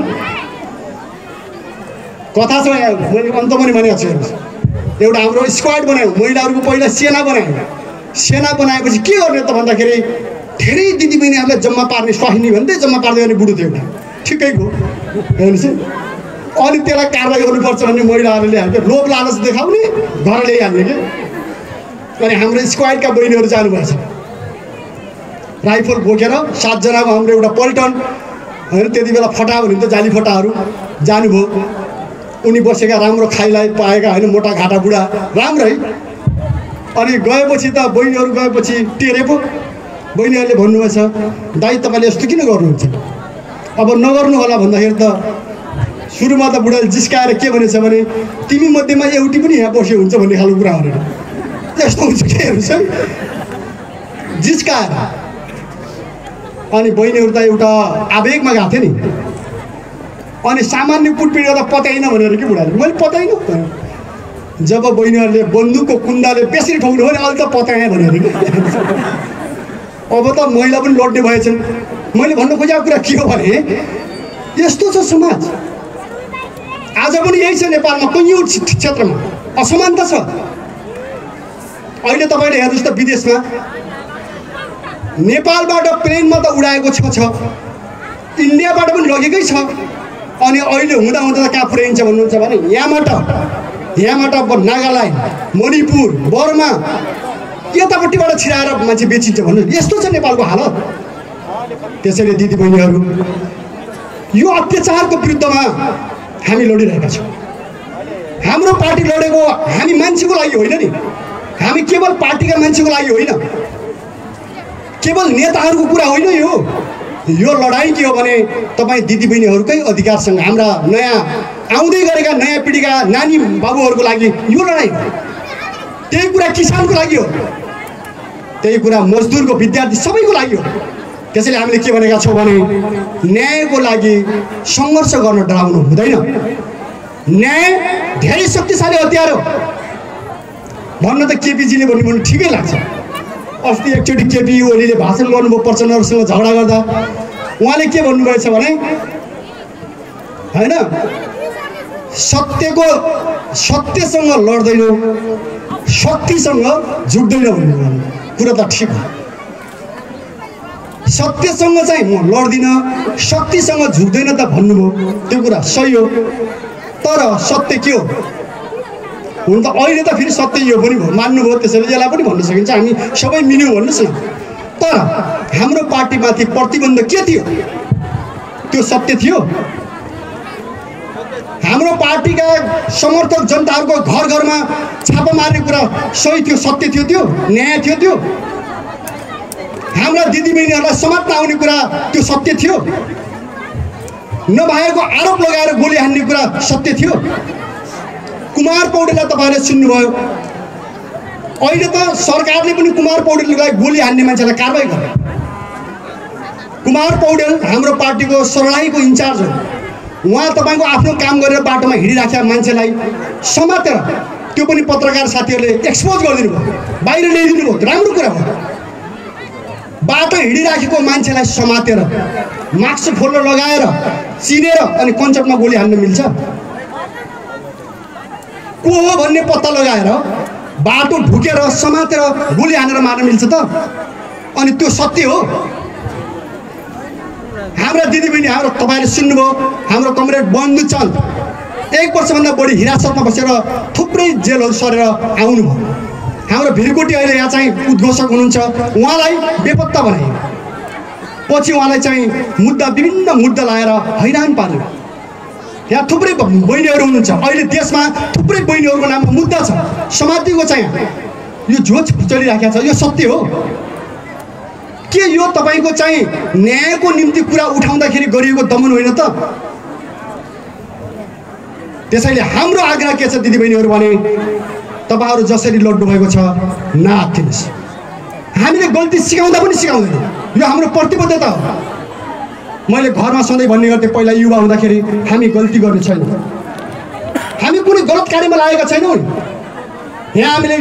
कथा छ मैले अन्त पनि भनेको छु एउटा हाम्रो स्क्वाड बनायौँ महिलाहरूको पहिला सेना बनाएपछि के गर्ने त भन्दाखेरि धेरै दिदीबहिनीहरूलाई जम्मा पार्ने स्वाहिनी भन्दै जम्मा पार्दै गर्ने बुढो थियो एउटा ठिकैको हेर्नुहोस् अनि त्यसलाई कारवाही गर्नुपर्छ भन्ने महिलाहरूले हाल्थ्यो लोभ लालच देखाउने घर ल्याइहाल्ने कि अनि हाम्रो स्क्वाडका बहिनीहरू जानुभएछ राइफल बोकेर 7 जनाको हाम्रो एउटा पल्टन होइन त्यति बेला फटा भन्यो त जाली फटाहरू जानुभयो उनी बसेका राम्रो खाइलाई पाएका होइन मोटा घाटा बुढा राम्रै अनि गएपछि त बहिनीहरू गएपछि टेरे पो बहिनीहरूले भन्नुभएछ दाइ तपाईँले यस्तो किन गर्नुहुन्छ अब नगर्नु होला भन्दाखेरि त सुरुमा त बुढाले जिस्काएर के भनेछ भने तिमी मध्येमा एउटी पनि यहाँ बस्यो हुन्छ भन्ने खालको कुरा भनेर त्यस्तो हुन्छ के हुन्छ जिस्काएर। अनि बहिनीहरू त एउटा आवेगमा गएको थियो नि, अनि सामान्य कुटपिट गर्दा पत्याइन भनेर कि बुढाले, मैले पत्याइन जब बहिनीहरूले बन्दुकको कुन्दाले बेसरी ठोक्नु हो नि अहिले त पत्याएँ भनेर कि अब त महिला पनि लड्ने भएछन्। मैले भन्नु खोजेको कुरा के हो भने यस्तो छ समाज आज पनि यही छ नेपालमा, कैयौँ क्षेत्रमा असमानता छ। अहिले तपाईँले हेर्नुहोस् त विदेशमा नेपालबाट प्लेनमा त उडाएको छ, इन्डियाबाट पनि लगेकै छ, अनि अहिले हुँदा हुँदा त कहाँ पुर्याइन्छ भन्नुहुन्छ भने यहाँबाट नागाल्यान्ड, मणिपुर, बर्मा यतापट्टिबाट छिराएर मान्छे बेचिन्छ भन्नु। यस्तो छ नेपालको हालत। त्यसैले दिदीबहिनीहरू यो अत्याचारको विरुद्धमा हामी लडिरहेका छौँ। हाम्रो पार्टी लडेको हामी मान्छेको लागि होइन नि, हामी केवल पार्टीका मान्छेको लागि होइन, केवल नेताहरूको कुरा होइन। यो लडाइँ के हो भने तपाईँ दिदीबहिनीहरूकै अधिकारसँग हाम्रा नयाँ आउँदै गरेका नयाँ पिँढीका नानी बाबुहरूको लागि यो लडाइँ हो। त्यही कुरा किसानको लागि हो, त्यही कुरा मजदुरको, विद्यार्थी सबैको लागि हो। त्यसैले हामीले के भनेका छौँ भने न्यायको लागि सङ्घर्ष गर्न डराउनु हुँदैन। न्याय धेरै शक्तिशाली हतियार हो भन्न त केपीजीले भन्नु ठिकै लाग्छ। अस्ति एकचोटि केपी ओलीले भाषण गर्नुभयो प्रचण्डहरूसँग झगडा गर्दा, उहाँले के भन्नुभएछ भने होइन सत्यसँग लड्दैनौँ, शक्तिसँग झुक्दैन भन्नुभयो। कुरा त ठिक हो, सत्यसँग चाहिँ म लड्दिनँ, शक्तिसँग झुक्दैन त भन्नुभयो, त्यो कुरा सही हो। तर सत्य के हो हुन त अहिले त फेरि सत्य यो पनि भयो, मान्नुभयो, त्यसैले यसलाई पनि भन्न सकिन्छ हामी सबै मिल्यौँ भन्नुहोस् न। तर हाम्रो पार्टीमाथि प्रतिबन्ध के थियो? त्यो सत्य थियो। हाम्रो पार्टीका समर्थक जनताहरूको घर घरमा छापा मार्ने कुरा सही थियो, सत्य थियो, त्यो न्याय थियो। त्यो हाम्रा दिदीबहिनीहरूलाई समात्न आउने कुरा त्यो सत्य थियो। नभएको आरोप लगाएर गोली हान्ने कुरा सत्य थियो। कुमार पौडेललाई तपाईँले सुन्नुभयो, अहिले त सरकारले पनि कुमार पौडेललाई गोली हान्ने मान्छेलाई कारवाही गर्यो। कुमार पौडेल हाम्रो पार्टीको सर्लाहीको इन्चार्ज हो। उहाँ तपाईँको आफ्नो काम गरेर बाटोमा हिँडिराखेका मान्छेलाई समातेर, त्यो पनि पत्रकार साथीहरूले एक्सपोज गरिदिनु भयो, बाहिर ल्याइदिनु भयो, राम्रो कुरा हो। बाटो हिँडिराखेको मान्छेलाई समातेर मास्क खोल्न लगाएर चिनेर अनि कन्चर्टमा गोली हान्न मिल्छ? को हो भन्ने पत्ता लगाएर बाटो ढुकेर समातेर गोली हानेर मार्न मिल्छ त? अनि त्यो सत्य हो? हाम्रा दिदीबहिनी, हाम्रो तपाईँले सुन्नुभयो, हाम्रो कमरेड बन्दुचन्द 1 वर्षभन्दा बढी हिरासतमा बसेर थुप्रै जेलहरू सरेर आउनुभयो। हाम्रो भिरकोटी अहिले यहाँ चाहिँ उद्घोषक हुनुहुन्छ, उहाँलाई बेपत्ता बनाइयो। पछि उहाँलाई चाहिँ विभिन्न मुद्दा लाएर हैरान पार्नु। यहाँ थुप्रै बहिनीहरू हुनुहुन्छ, अहिले देशमा थुप्रै बहिनीहरूको नाममा मुद्दा छ, समातिको चाहिँ यो झोज चलिराखेको छ। यो सत्य हो के? यो तपाईँको चाहिँ न्यायको निम्ति कुरा उठाउँदाखेरि गरिएको दमन होइन त? त्यसैले हाम्रो आग्रह के छ दिदीबहिनीहरू भने तपाईँहरू जसरी लड्नु भएको छ नआत्तिनुहोस्। हामीले गल्ती सिकाउँदा पनि सिकाउँदैनौँ, यो हाम्रो प्रतिबद्धता हो। मैले घरमा सधैँ भन्ने गर्थेँ, पहिला युवा हुँदाखेरि हामी गल्ती गर्ने छैनौँ, हामी कुनै गलत कार्यमा लागेका छैनौँ। यहाँ हामीले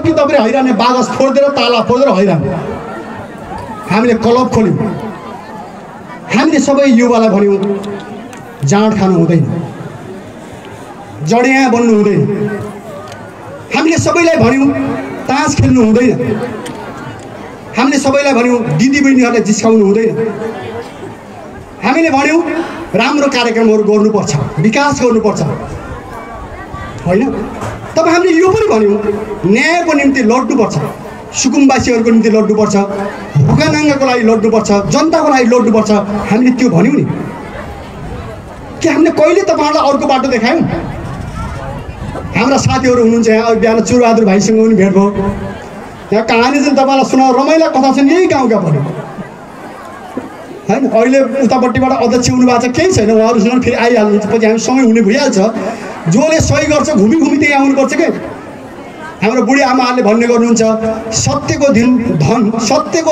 तपाईँ हैरान बागस फोडिदिएर ताला फोडेर हैरान हामीले क्लब खोल्यौँ। हामीले सबै युवालाई भन्यौँ जाँड खानु हुँदैन, जडिया बन्नु हुँदैन। हामीले सबैलाई भन्यौँ तास खेल्नु हुँदैन। हामीले सबैलाई भन्यौँ दिदीबहिनीहरूलाई जिस्काउनु हुँदैन। हामीले भन्यौँ राम्रो कार्यक्रमहरू गर्नुपर्छ, विकास गर्नुपर्छ, होइन? तब हामीले यो पनि भन्यौँ न्यायको निम्ति लड्नुपर्छ, सुकुम्बासीहरूको निम्ति लड्नुपर्छ, भोकानाङ्गाको लागि लड्नुपर्छ, जनताको लागि लड्नुपर्छ। हामीले त्यो भन्यौँ नि। के हामीले कहिले तपाईँहरूलाई अर्को बाटो देखायौँ? हाम्रा साथीहरू हुनुहुन्छ यहाँ, बिहान चुरबहादुर भाइसँग पनि भेट भयो। यहाँ कहानी चाहिँ तपाईँलाई सुनाउ, रमाइला कथा छन् यही गाउँका पनि। हैन। अहिले उतापट्टिबाट अध्यक्ष हुनुभएको छ, केही छैन, उहाँहरूसँग फेरि आइहाल्नुहुन्छ, पछि हामी सँगै हुने भइहाल्छ। जसले सही गर्छ घुमी घुमी त्यही आउनुपर्छ के। हाम्रो बुढी आमाहरूले भन्ने गर्नुहुन्छ, सत्यको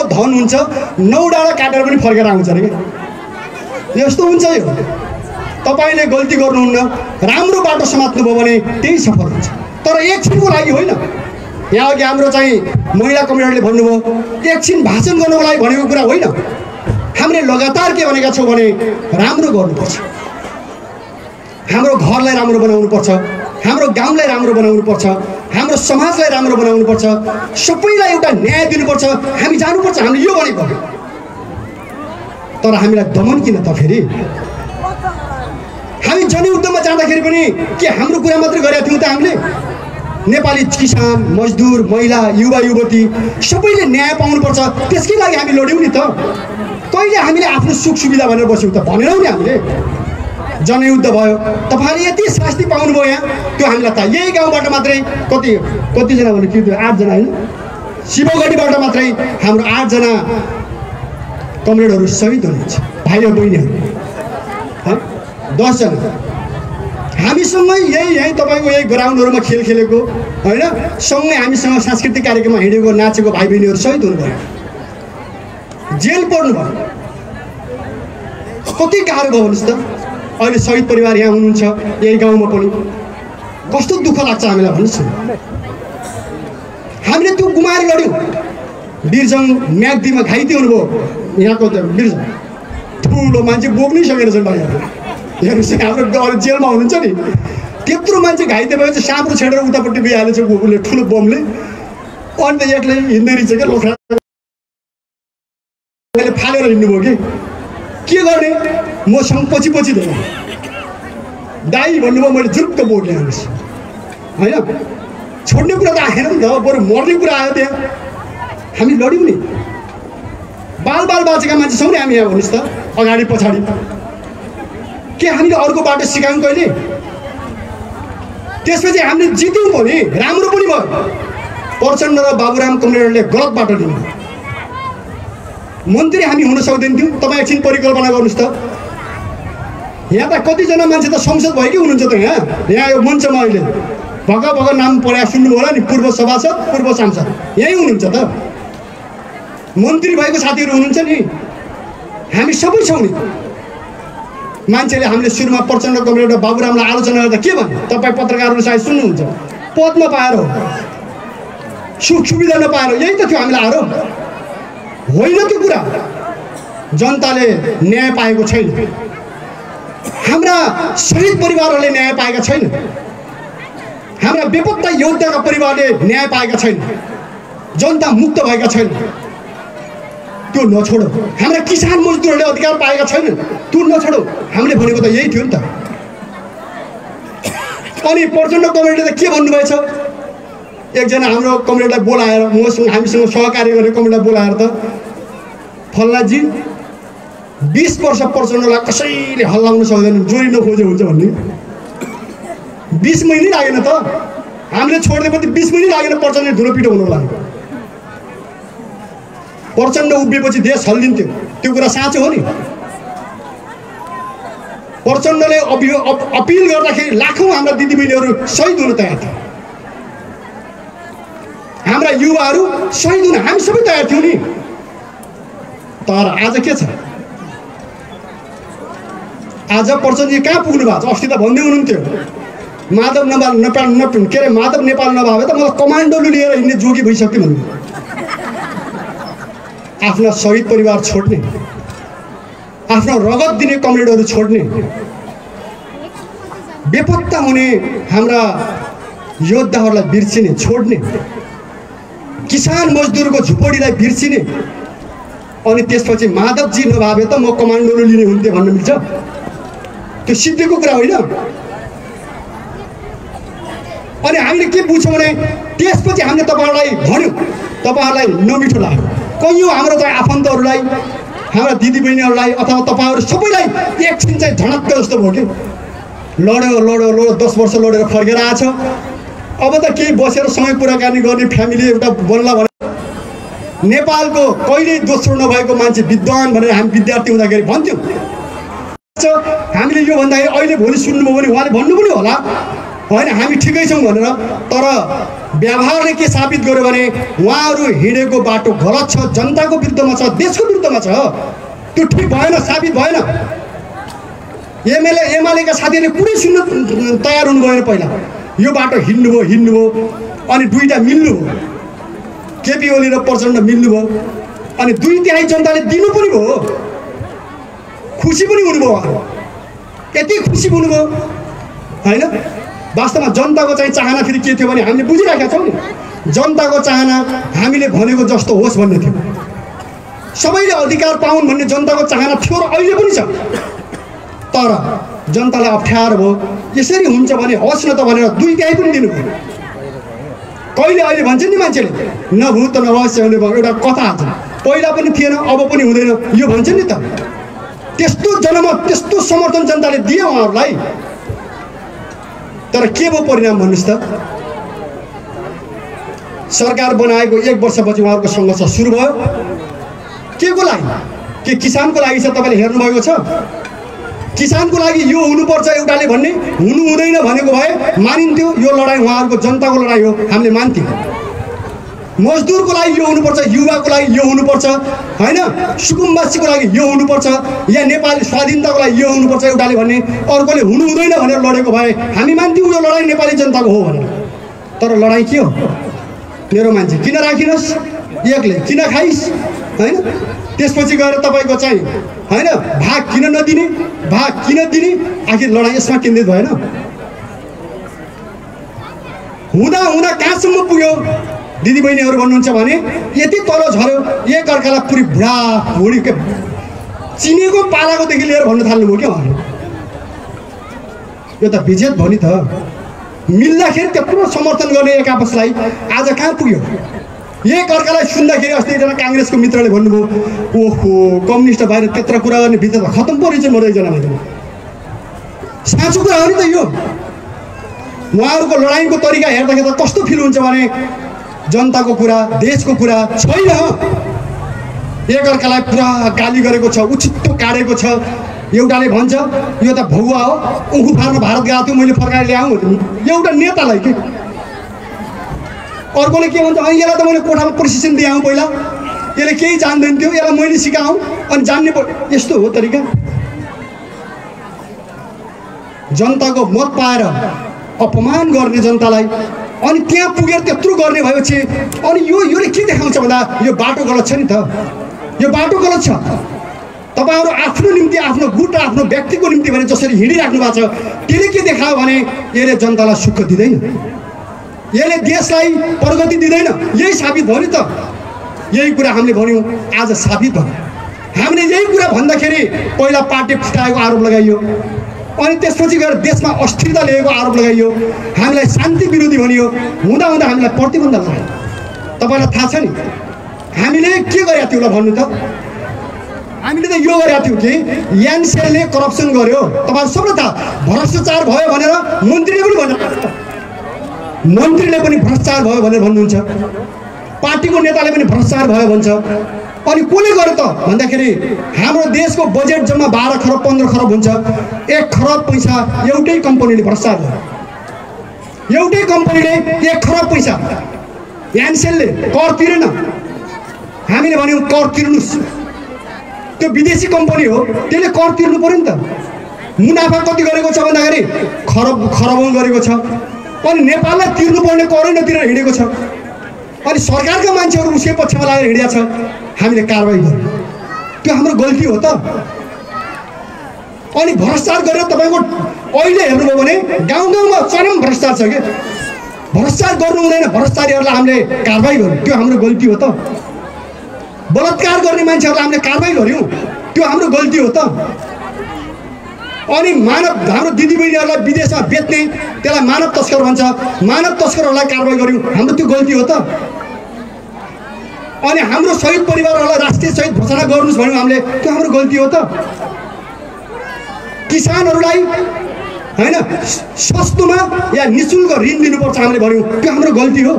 धन हुन्छ 9 डाँडा काटेर पनि फर्केर आउँछ अरे के। यस्तो हुन्छ यो। तपाईँले गल्ती गर्नुहुन्न, राम्रो बाटो समात्नुभयो भने त्यही सफल हुन्छ। तर एकछिनको लागि होइन। यहाँ अघि हाम्रो चाहिँ महिला कमिटीले भन्नुभयो, एकछिन भाषण गर्नको लागि भनेको कुरा होइन। हामीले लगातार के भनेका छौँ भने राम्रो गर्नुपर्छ, हाम्रो घरलाई राम्रो बनाउनुपर्छ, हाम्रो गाउँलाई राम्रो बनाउनुपर्छ, हाम्रो समाजलाई राम्रो बनाउनुपर्छ, सबैलाई एउटा न्याय दिनुपर्छ। हामी जानुपर्छ, हामीले यो भनेको। तर हामीलाई दमन किन त फेरि? हामी जनयुद्धमा जाँदाखेरि पनि के हाम्रो कुरा मात्रै गरेका थियौँ त? हामीले नेपाली किसान, मजदुर, महिला, युवा युवती सबैले न्याय पाउनुपर्छ, त्यसकै लागि हामी लड्यौँ नि त। कहिले हामीले आफ्नो सुख सुविधा भनेर बस्यौँ त? भनेनौँ नि हामीले। जनयुद्ध भयो, तपाईँले यति शास्ति पाउनुभयो यहाँ, त्यो हामीलाई थाहा। यही गाउँबाट मात्रै कतिजना भने के 8 जना होइन, शिवगढीबाट मात्रै हाम्रो 8 जना कमरेडहरू शहीद हुनुहुन्छ, भाइ र बहिनीहरू। 10 जना हामीसँगै यही तपाईँको यही ग्राउन्डहरूमा खेल खेलेको होइन, सँगै हामीसँग सांस्कृतिक कार्यक्रममा हिँडेको नाचेको भाइ बहिनीहरू शहीद हुनुभयो, जेल पर्नुभयो। कति गाह्रो भयो भन्नुहोस् त। अहिले शहीद परिवार यहाँ हुनुहुन्छ, यही गाउँमा पनि। कस्तो दुःख लाग्छ हामीलाई भन्नुहोस् न। हामीले त्यो गुमाएर लड्यौँ। वीरजङ म्याग्दीमा घाइते हुनुभयो यहाँको वीरजङ, ठुलो मान्छे बोक्नै सकेन छन् भाइहरू। हेर्नुहोस् हाम्रो जेलमा हुनुहुन्छ नि, त्यत्रो मान्छे घाइते भएपछि साँप्रो छेडेर उतापट्टि गइहालेछ उसले ठुलो बमले। अनि त एक्लै हिँड्दै रहेछ क्या, लोखरा फालेर हिँड्नुभयो के गर्ने। मसँग पछि दिएन, दाई भन्नुभयो, मैले जुरुक्क बोकेँ। हेर्नुहोस् होइन, छोड्ने कुरा त आएन नि त, बरु मर्ने कुरा आयो त्यहाँ। हामी लड्यौँ नि, बाल बाँचेका मान्छेसँग नि हामी यहाँ भन्नुहोस् त, अगाडि पछाडि। के हामीले अर्को बाटो सिकायौँ कहिले? त्यसपछि हामीले जित्यौँ पनि, राम्रो पनि भयो। प्रचण्ड र बाबुराम कमरेडले गलत बाटो लिनु। मन्त्री हामी हुन सक्दैन थियौँ। तपाईँ एकछिन परिकल्पना गर्नुहोस् त, यहाँ त कतिजना मान्छे त संसद भएकै हुनुहुन्छ त। यहाँ यो मञ्चमा अहिले भर्खर नाम पढाएर सुन्नुभयो होला नि, पूर्व सभासद, पूर्व सांसद यहीँ हुनुहुन्छ त। मन्त्री भएको साथीहरू हुनुहुन्छ नि, हामी सबै छौँ नि। मान्छेले हामीले सुरुमा प्रचण्ड कमरेड र बाबुरामलाई आलोचना गर्दा के भन्यो? तपाईँ पत्रकारहरू सायद सुन्नुहुन्छ, पद नपाएर हो, सुख सुविधा नपाएर, यही त थियो हामीलाई आरोप। होइन त्यो कुरा। जनताले न्याय पाएको छैन, हाम्रा शहीद परिवारहरूले न्याय पाएका छैन, हाम्रा बेपत्ता योद्धाका परिवारले न्याय पाएका छैन, जनता मुक्त भएका छैन। त्यो नछोडौ। हाम्रा किसान मजदुरहरूले अधिकार पाएका छैनन्, त्यो नछोडौ। हामीले भनेको त यही थियो नि त। अनि प्रचण्ड कमरेडले त के भन्नुभएछ? एकजना हाम्रो कमरेडलाई बोलाएर, हामीसँग सहकार्य गर्ने कमरेडलाई बोलाएर त, फल्लाजी 20 वर्ष प्रचण्डलाई कसैले हल्लाउन सक्दैन, जोरी नखोजे हुन्छ भन्ने। 20 महिनै लागेन त, हामीले छोड्दैपछि 20 महिनै लागेन प्रचण्डले धुलो पिठो हुनु लाग्यो। प्रचण्ड उभिएपछि देश हल्लिन्थ्यो, त्यो कुरा साँचो हो नि। प्रचण्डले अपिल गर्दाखेरि लाखौँ हाम्रा दिदीबहिनीहरू शहीद हुन तयार थिए, हाम्रा युवाहरू शहीद हुन हामी सबै तयार थियौँ नि। तर आज के छ? आज प्रचण्डजी कहाँ पुग्नु भएको छ? अस्ति त भन्दै हुनुहुन्थ्यो माधव नेपाल नभए त मलाई कमान्डोले लिएर हिँड्ने जोगी भइसक्यो भन्नु। आफ्ना शहीद परिवार छोड्ने, आफ्नो रगत दिने कमरेडहरू छोड्ने, बेपत्ता हुने हाम्रा योद्धाहरूलाई बिर्सिने, छोड्ने, किसान मजदुरको झुपडीलाई बिर्सिने, अनि त्यसपछि माधवजी नभए त म कमान्डोले लिने हुन्थेँ भन्न मिल्छ? त्यो सिद्धिको कुरा होइन। अनि हामीले के बुझ्छौँ भने त्यसपछि हामीले तपाईँहरूलाई भन्यौँ, तपाईँहरूलाई नमिठो लाग्यो। कैयौँ हाम्रो चाहिँ आफन्तहरूलाई, हाम्रा दिदीबहिनीहरूलाई अथवा तपाईँहरू सबैलाई एकछिन चाहिँ झनक्क जस्तो भयो कि लड्यो 10 वर्ष लडेर फर्केर आएछ। अब त केही बसेर सँगै कुराकानी गर्ने फ्यामिली एउटा बन्ला भने नेपालको कहिल्यै दोस्रो नभएको मान्छे विद्वान भनेर हामी विद्यार्थी हुँदाखेरि भन्थ्यौँ। हामीले यो भन्दाखेरि अहिले भोलि सुन्नुभयो भने उहाँले भन्नु पनि होला होइन हामी ठिकै छौँ भनेर। तर व्यवहारले के साबित गर्यो भने उहाँहरू हिँडेको बाटो गलत छ, जनताको विरुद्धमा छ, देशको विरुद्धमा छ। त्यो ठिक भएन, साबित भएन। एमालेका साथीहरूले कुरै सुन्न तयार हुनु भएन। पहिला यो बाटो हिँड्नुभयो अनि दुईवटा मिल्नुभयो, केपी ओली र प्रचण्ड मिल्नुभयो अनि 2/3 जनताले दिनु पनि भयो, खुसी पनि हुनुभयो। यति खुसी हुनुभयो होइन। वास्तवमा जनताको चाहिँ चाहना फेरि के थियो भने हामीले बुझिराखेका छौँ नि, जनताको चाहना हामीले भनेको जस्तो होस् भन्ने थियो। सबैले अधिकार पाउन् भन्ने जनताको चाहना थियो र अहिले पनि छ। तर जनतालाई अप्ठ्यारो भयो, यसरी हुन्छ भने होस् न त भनेर 2/3 पनि दिनुभयो। कहिले अहिले भन्छन् नि मान्छेले नभूत नभवस्य हुने भयो, एउटा कथा छ। पहिला पनि थिएन, अब पनि हुँदैन, यो भन्छन् नि त। त्यस्तो जनमत, त्यस्तो समर्थन जनताले दिए उहाँहरूलाई। तर के भयो परिणाम भन्नुहोस् त? सरकार बनाएको 1 वर्षपछि उहाँहरूको सङ्घर्ष सुरु भयो। के को लागि? के किसानको लागि छ? तपाईँले हेर्नुभएको छ? किसानको लागि यो हुनुपर्छ एउटाले भन्ने, हुनु हुँदैन भनेको भए मानिन्थ्यो। यो लडाइँ उहाँहरूको जनताको लडाइँ हो, हामीले मान्थ्यौँ। मजदुरको लागि यो हुनुपर्छ, युवाको लागि यो हुनुपर्छ होइन, सुकुम्बासीको लागि यो हुनुपर्छ, या नेपाली स्वाधीनताको लागि यो हुनुपर्छ एउटाले भन्ने, अर्कोले हुनु हुँदैन भनेर लडेको भए हामी मान्थ्यौँ यो लडाइँ नेपाली जनताको हो भनेर। तर लडाइँ के हो? मेरो मान्छे किन राखिनुहोस्, एकले किन खाइस् होइन। त्यसपछि गएर तपाईँको चाहिँ होइन भाग किन नदिने, भाग किन दिने, आखिर लडाइँ यसमा केन्द्रित भएन। हुँदा हुँदा कहाँसम्म पुग्यो दिदीबहिनीहरू भन्नुहुन्छ भने यति तल झऱ्यो, एक अर्कालाई पुरै बुढाबुढी के चिनेको पालाकोदेखि लिएर भन्न थाल्नुभयो क्या उहाँले। यो त विजेत भयो नि त। मिल्दाखेरि त्यत्रो समर्थन गर्ने एक आपसलाई आज कहाँ पुग्यो? एक अर्कालाई सुन्दाखेरि अस्ति एकजना काङ्ग्रेसको मित्रले भन्नुभयो, ओहो कम्युनिस्ट बाहिर त्यत्रो कुरा गर्ने विजेत खतम परेछ मर्दैजना भने। साँचो कुरा हो नि त यो। उहाँहरूको लडाइँको तरिका हेर्दाखेरि त कस्तो फिल हुन्छ भने जनताको कुरा, देशको कुरा छैन। एक अर्कालाई पुरा गाली गरेको छ, उचित्तो काटेको छ। एउटाले भन्छ यो त भौवा हो, उखु फार्न भारत गएको थियो, मैले फर्काएर ल्याउँ एउटा नेतालाई के। अर्कोले के भन्छ, यसलाई त मैले कोठामा प्रशिक्षण दिएँ पहिला, यसले केही जान्दैन थियो, यसलाई मैले सिकाऊँ अनि जान्ने पर्यो। यस्तो हो तरिका। जनताको मत पाएर अपमान गर्ने जनतालाई, अनि त्यहाँ पुगेर त्यत्रो गर्ने भएपछि अनि योले के देखाउँछ भन्दा यो बाटो गलत छ नि त। यो बाटो गलत छ। तपाईँहरू आफ्नो निम्ति, आफ्नो गुट र आफ्नो व्यक्तिको निम्ति भने जसरी हिँडिराख्नु भएको छ, त्यसले के देखायो भने यसले जनतालाई सुख दिँदैन, यसले देशलाई प्रगति दिँदैन। यही साबित भयो नि त। यही कुरा हामीले भन्यौँ, आज साबित भयो। हामीले यही कुरा भन्दाखेरि पहिला पार्टी फुटाएको आरोप लगाइयो, अनि त्यसपछि गएर देशमा अस्थिरता ल्याएको आरोप लगाइयो, हामीलाई शान्ति विरोधी भनियो, हुँदा हुँदा हामीलाई प्रतिबन्ध लगायो। तपाईँलाई थाहा छ नि हामीले के गरेका थियौँ ल भन्नु त? हामीले त यो गरेका थियौँ कि एनसेलले करप्सन गर्यो। तपाईँहरू सबैलाई थाहा, भ्रष्टाचार भयो भनेर मन्त्रीले पनि भन्छ, मन्त्रीले पनि भ्रष्टाचार भयो भनेर भन्नुहुन्छ, पार्टीको नेताले पनि भ्रष्टाचार भयो भन्छ। अनि कसले गर्यो त भन्दाखेरि हाम्रो देशको बजेट जम्मा 12 खरब 15 खरब हुन्छ, 1 खरब पैसा एउटै कम्पनीले भ्रष्टाचार गर्यो। एउटै कम्पनीले 1 खरब पैसा एनसेलले कर तिरेन। हामीले भन्यौँ कर तिर्नुहोस्, त्यो विदेशी कम्पनी हो, त्यसले कर तिर्नु पर्यो नि त। मुनाफा कति गरेको छ भन्दाखेरि खरबौँ गरेको छ, अनि नेपाललाई तिर्नुपर्ने करै नतिरेर हिँडेको छ। अनि सरकारका मान्छेहरू उसकै पक्षमा लागेर हिँडेको छ, हामीले कारबाही गर्यौँ। त्यो हाम्रो गल्ती हो त। अनि भ्रष्टाचार गरेर तपाईँको अहिले हेर्नुभयो भने गाउँ गाउँमा चरम भ्रष्टाचार छ कि। भ्रष्टाचार गर्नु हुँदैन, भ्रष्टाचारीहरूलाई हामीले कारबाही गर्यौँ, त्यो हाम्रो गल्ती हो त। बलात्कार गर्ने मान्छेहरूलाई हामीले कारबाही गर्यौँ, त्यो हाम्रो गल्ती हो त। अनि हाम्रो दिदीबहिनीहरूलाई विदेशमा बेच्ने, त्यसलाई मानव तस्कर भन्छ, मानव तस्करहरूलाई कारबाही गर्यौँ, हाम्रो त्यो गल्ती हो त। अनि हाम्रो शहीद परिवारहरूलाई राष्ट्रिय शहीद घोषणा गर्नुहोस् भन्यौँ हामीले, त्यो हाम्रो गल्ती हो त। किसानहरूलाई होइन सस्तोमा या निःशुल्क ऋण दिनुपर्छ हामीले भन्यौँ, त्यो हाम्रो गल्ती हो।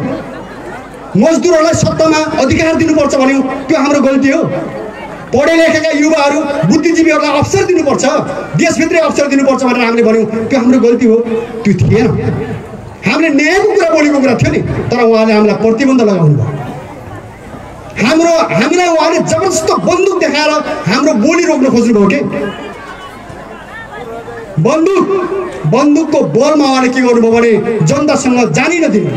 मजदुरहरूलाई सत्तामा अधिकार दिनुपर्छ भन्यौँ, त्यो हाम्रो गल्ती हो। पढे लेखेका युवाहरू बुद्धिजीवीहरूलाई अवसर दिनुपर्छ, देशभित्रै अवसर दिनुपर्छ भनेर हामीले भन्यौँ, त्यो हाम्रो गल्ती हो। त्यो थिएन। हामीले न्यायको कुरा बोलेको कुरा थियो नि, तर उहाँले हामीलाई प्रतिबन्ध लगाउनु भयो। हामीलाई उहाँले जबरजस्त बन्दुक देखाएर हाम्रो बोली रोक्न खोज्नुभयो के। बन्दुकको बलमा उहाँले के गर्नुभयो भने जनतासँग जानै नदिने,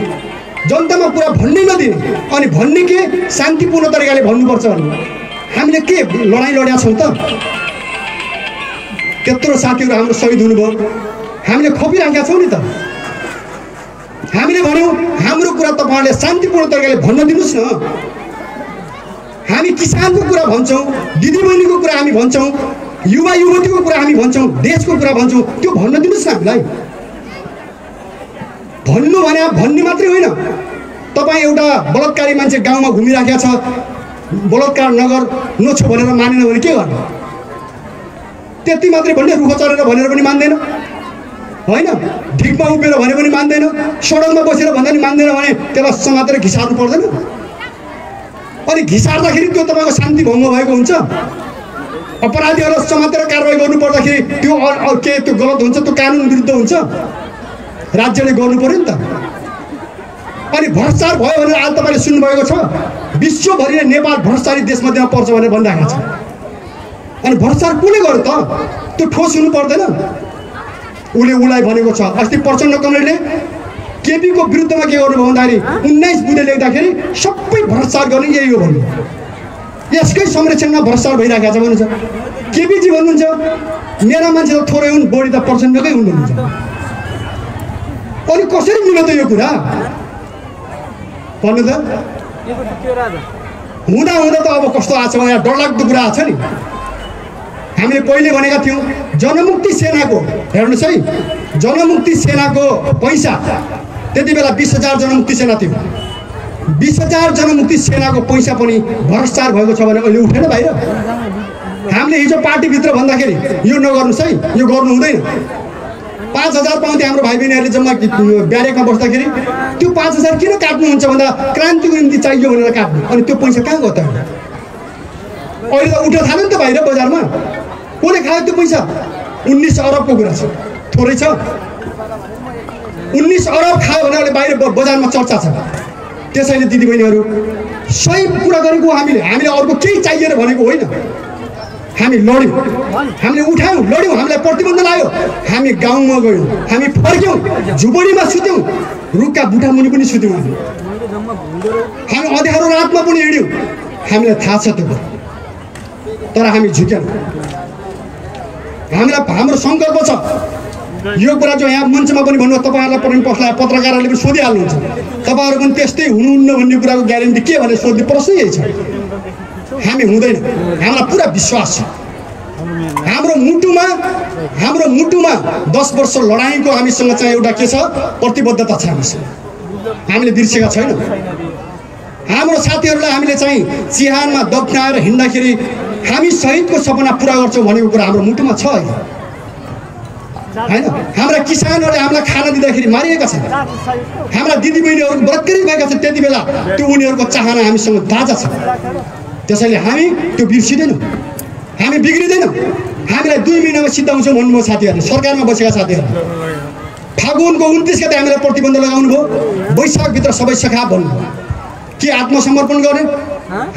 जनतामा कुरा भन्नै नदिने, अनि भन्ने के शान्तिपूर्ण तरिकाले भन्नुपर्छ भन्ने। हामीले के लडाइँ लडेका छौँ त? त्यत्रो साथीहरू हाम्रो शहीद हुनुभयो, हामीले खोपिराखेका छौँ नि त। हामीले भन्यौँ हाम्रो कुरा तपाईँहरूले शान्तिपूर्ण तरिकाले भन्न दिनुहोस् न। हामी किसानको कुरा भन्छौँ, दिदीबहिनीको कुरा हामी भन्छौँ, युवा युवतीको कुरा हामी भन्छौँ, देशको कुरा भन्छौँ, त्यो भन्न दिनुहोस् न हामीलाई। भन्नु भने भन्ने मात्रै होइन, तपाईँ एउटा बलात्कारी मान्छे गाउँमा घुमिराखेको छ, बलात्कार नगर नछो भनेर मानेन भने के गर्ने? त्यति मात्रै भन्ने, रुख चढेर भनेर पनि मान्दैन होइन, ढिकमा उभिएर भने पनि मान्दैन, सडकमा बसेर भन्दा पनि मान्दैन भने त्यसलाई समातेर घिसार्नु पर्दैन? अनि घिसार्दाखेरि त्यो तपाईँको शान्ति भङ्ग भएको हुन्छ। अपराधीहरूलाई समातेर कारवाही गर्नु पर्दाखेरि त्यो गलत हुन्छ, त्यो कानुन विरुद्ध हुन्छ, राज्यले गर्नु पर्यो नि त। अनि भ्रष्टाचार भयो भनेर आज तपाईँले सुन्नुभएको छ, विश्वभरिले नेपाल भ्रष्टाचारी देशमध्येमा पर्छ भनेर भनिराखेको छ। अनि भ्रष्टाचार कसले गर्यो त? त्यो ठोस हुनु पर्दैन? उसलाई भनेको छ। अस्ति प्रचण्ड कमरेडले केपीको विरुद्धमा के गर्नुभयो भन्दाखेरि 19 बुँदे लेख्दाखेरि सबै भ्रष्टाचार गर्ने यही हो भन्नु। यसकै संरक्षणमा भ्रष्टाचार भइरहेको छ भन्नुहुन्छ। केपीजी भन्नुहुन्छ मेरा मान्छे त थोरै हुन्, बढी त प्रचण्डकै हुनुहुन्छ। अनि कसरी मिल्यो त यो कुरा भन्नु त? हुँदा त अब कस्तो आएको छ भने डरलाग्दो कुरा आएको छ नि। हामीले पहिले भनेका थियौँ जनमुक्ति सेनाको, हेर्नुहोस् है, जनमुक्ति सेनाको पैसा त्यति बेला 20,000 जनमुक्ति सेना थियो। 20,000 जनमुक्ति सेनाको पैसा पनि भ्रष्टाचार भएको छ भने अहिले उठेन बाहिर। हामीले हिजो पार्टीभित्र भन्दाखेरि यो नगर्नुहोस् है, यो गर्नु हुँदैन। 5,000 पाउँथे हाम्रो भाइ बहिनीहरूले जम्मा ब्यारेकमा बस्दाखेरि। त्यो 5,000 किन काट्नुहुन्छ भन्दा क्रान्तिको निम्ति चाहियो भनेर काट्नु। अनि त्यो पैसा कहाँ गयो त? अहिले त उठ्न थाल्यो नि त बाहिर बजारमा। कसले खायो त्यो पैसा? 19 अरबको कुरा छ, थोरै छ। 19 अरब खायो भने अहिले बाहिर बजारमा चर्चा छ। त्यसैले दिदीबहिनीहरू सही कुरा गरेको हामीले अर्को केही चाहिएर भनेको होइन। हामी लड्यौँ, हामीले उठायौँ, लड्यौँ, हामीलाई प्रतिबन्ध लाग्यो, हामी गाउँमा गयौँ, हामी फर्क्यौँ, झुपडीमा सुत्यौँ, रुखका बुढामुनि पनि सुत्यौँ, हामी अँध्यारो रातमा पनि हिँड्यौँ। हामीलाई थाहा छ त्यो, तर हामी झुक्यौँ। हाम्रो सङ्कल्प छ। यो कुरा जो यहाँ मञ्चमा पनि भन्नु, तपाईँहरूलाई पनि पत्रकारहरूले पनि सोधिहाल्नुहुन्छ, तपाईँहरू पनि त्यस्तै हुनुहुन्न भन्ने कुराको ग्यारेन्टी के भने सोध्ने प्रश्न यही छ। हामी हुँदैन, हामीलाई पुरा विश्वास छ। हाम्रो मुटुमा 10 वर्ष लडाइँको हामीसँग चाहिँ एउटा के छ, प्रतिबद्धता छ हामीसँग। हामीले बिर्सेका छैनौँ। हाम्रो साथीहरूलाई हामीले चाहिँ चिहानमा दफ्नाएर हिँड्दाखेरि हामी शहीदको सपना पुरा गर्छौँ भनेको कुरा हाम्रो मुटुमा छ होइन। हाम्रा किसानहरूले हामीलाई खाना दिँदाखेरि मारिएका छन्, हाम्रा दिदीबहिनीहरू बलात्कारी भएका छन्, त्यति बेला त्यो उनीहरूको चाहना हामीसँग ताजा छ। त्यसैले हामी त्यो बिर्सिँदैनौँ, हामी बिग्रिँदैनौँ। हामीलाई 2 महिनामा सिद्धाउँछौँ भन्नुभयो साथीहरूले, सरकारमा बसेका साथीहरू। फागुनको 29 गते हामीलाई प्रतिबन्ध लगाउनु भयो, वैशाखभित्र सबै सखा भन्नुभयो। के आत्मसमर्पण गर्ने?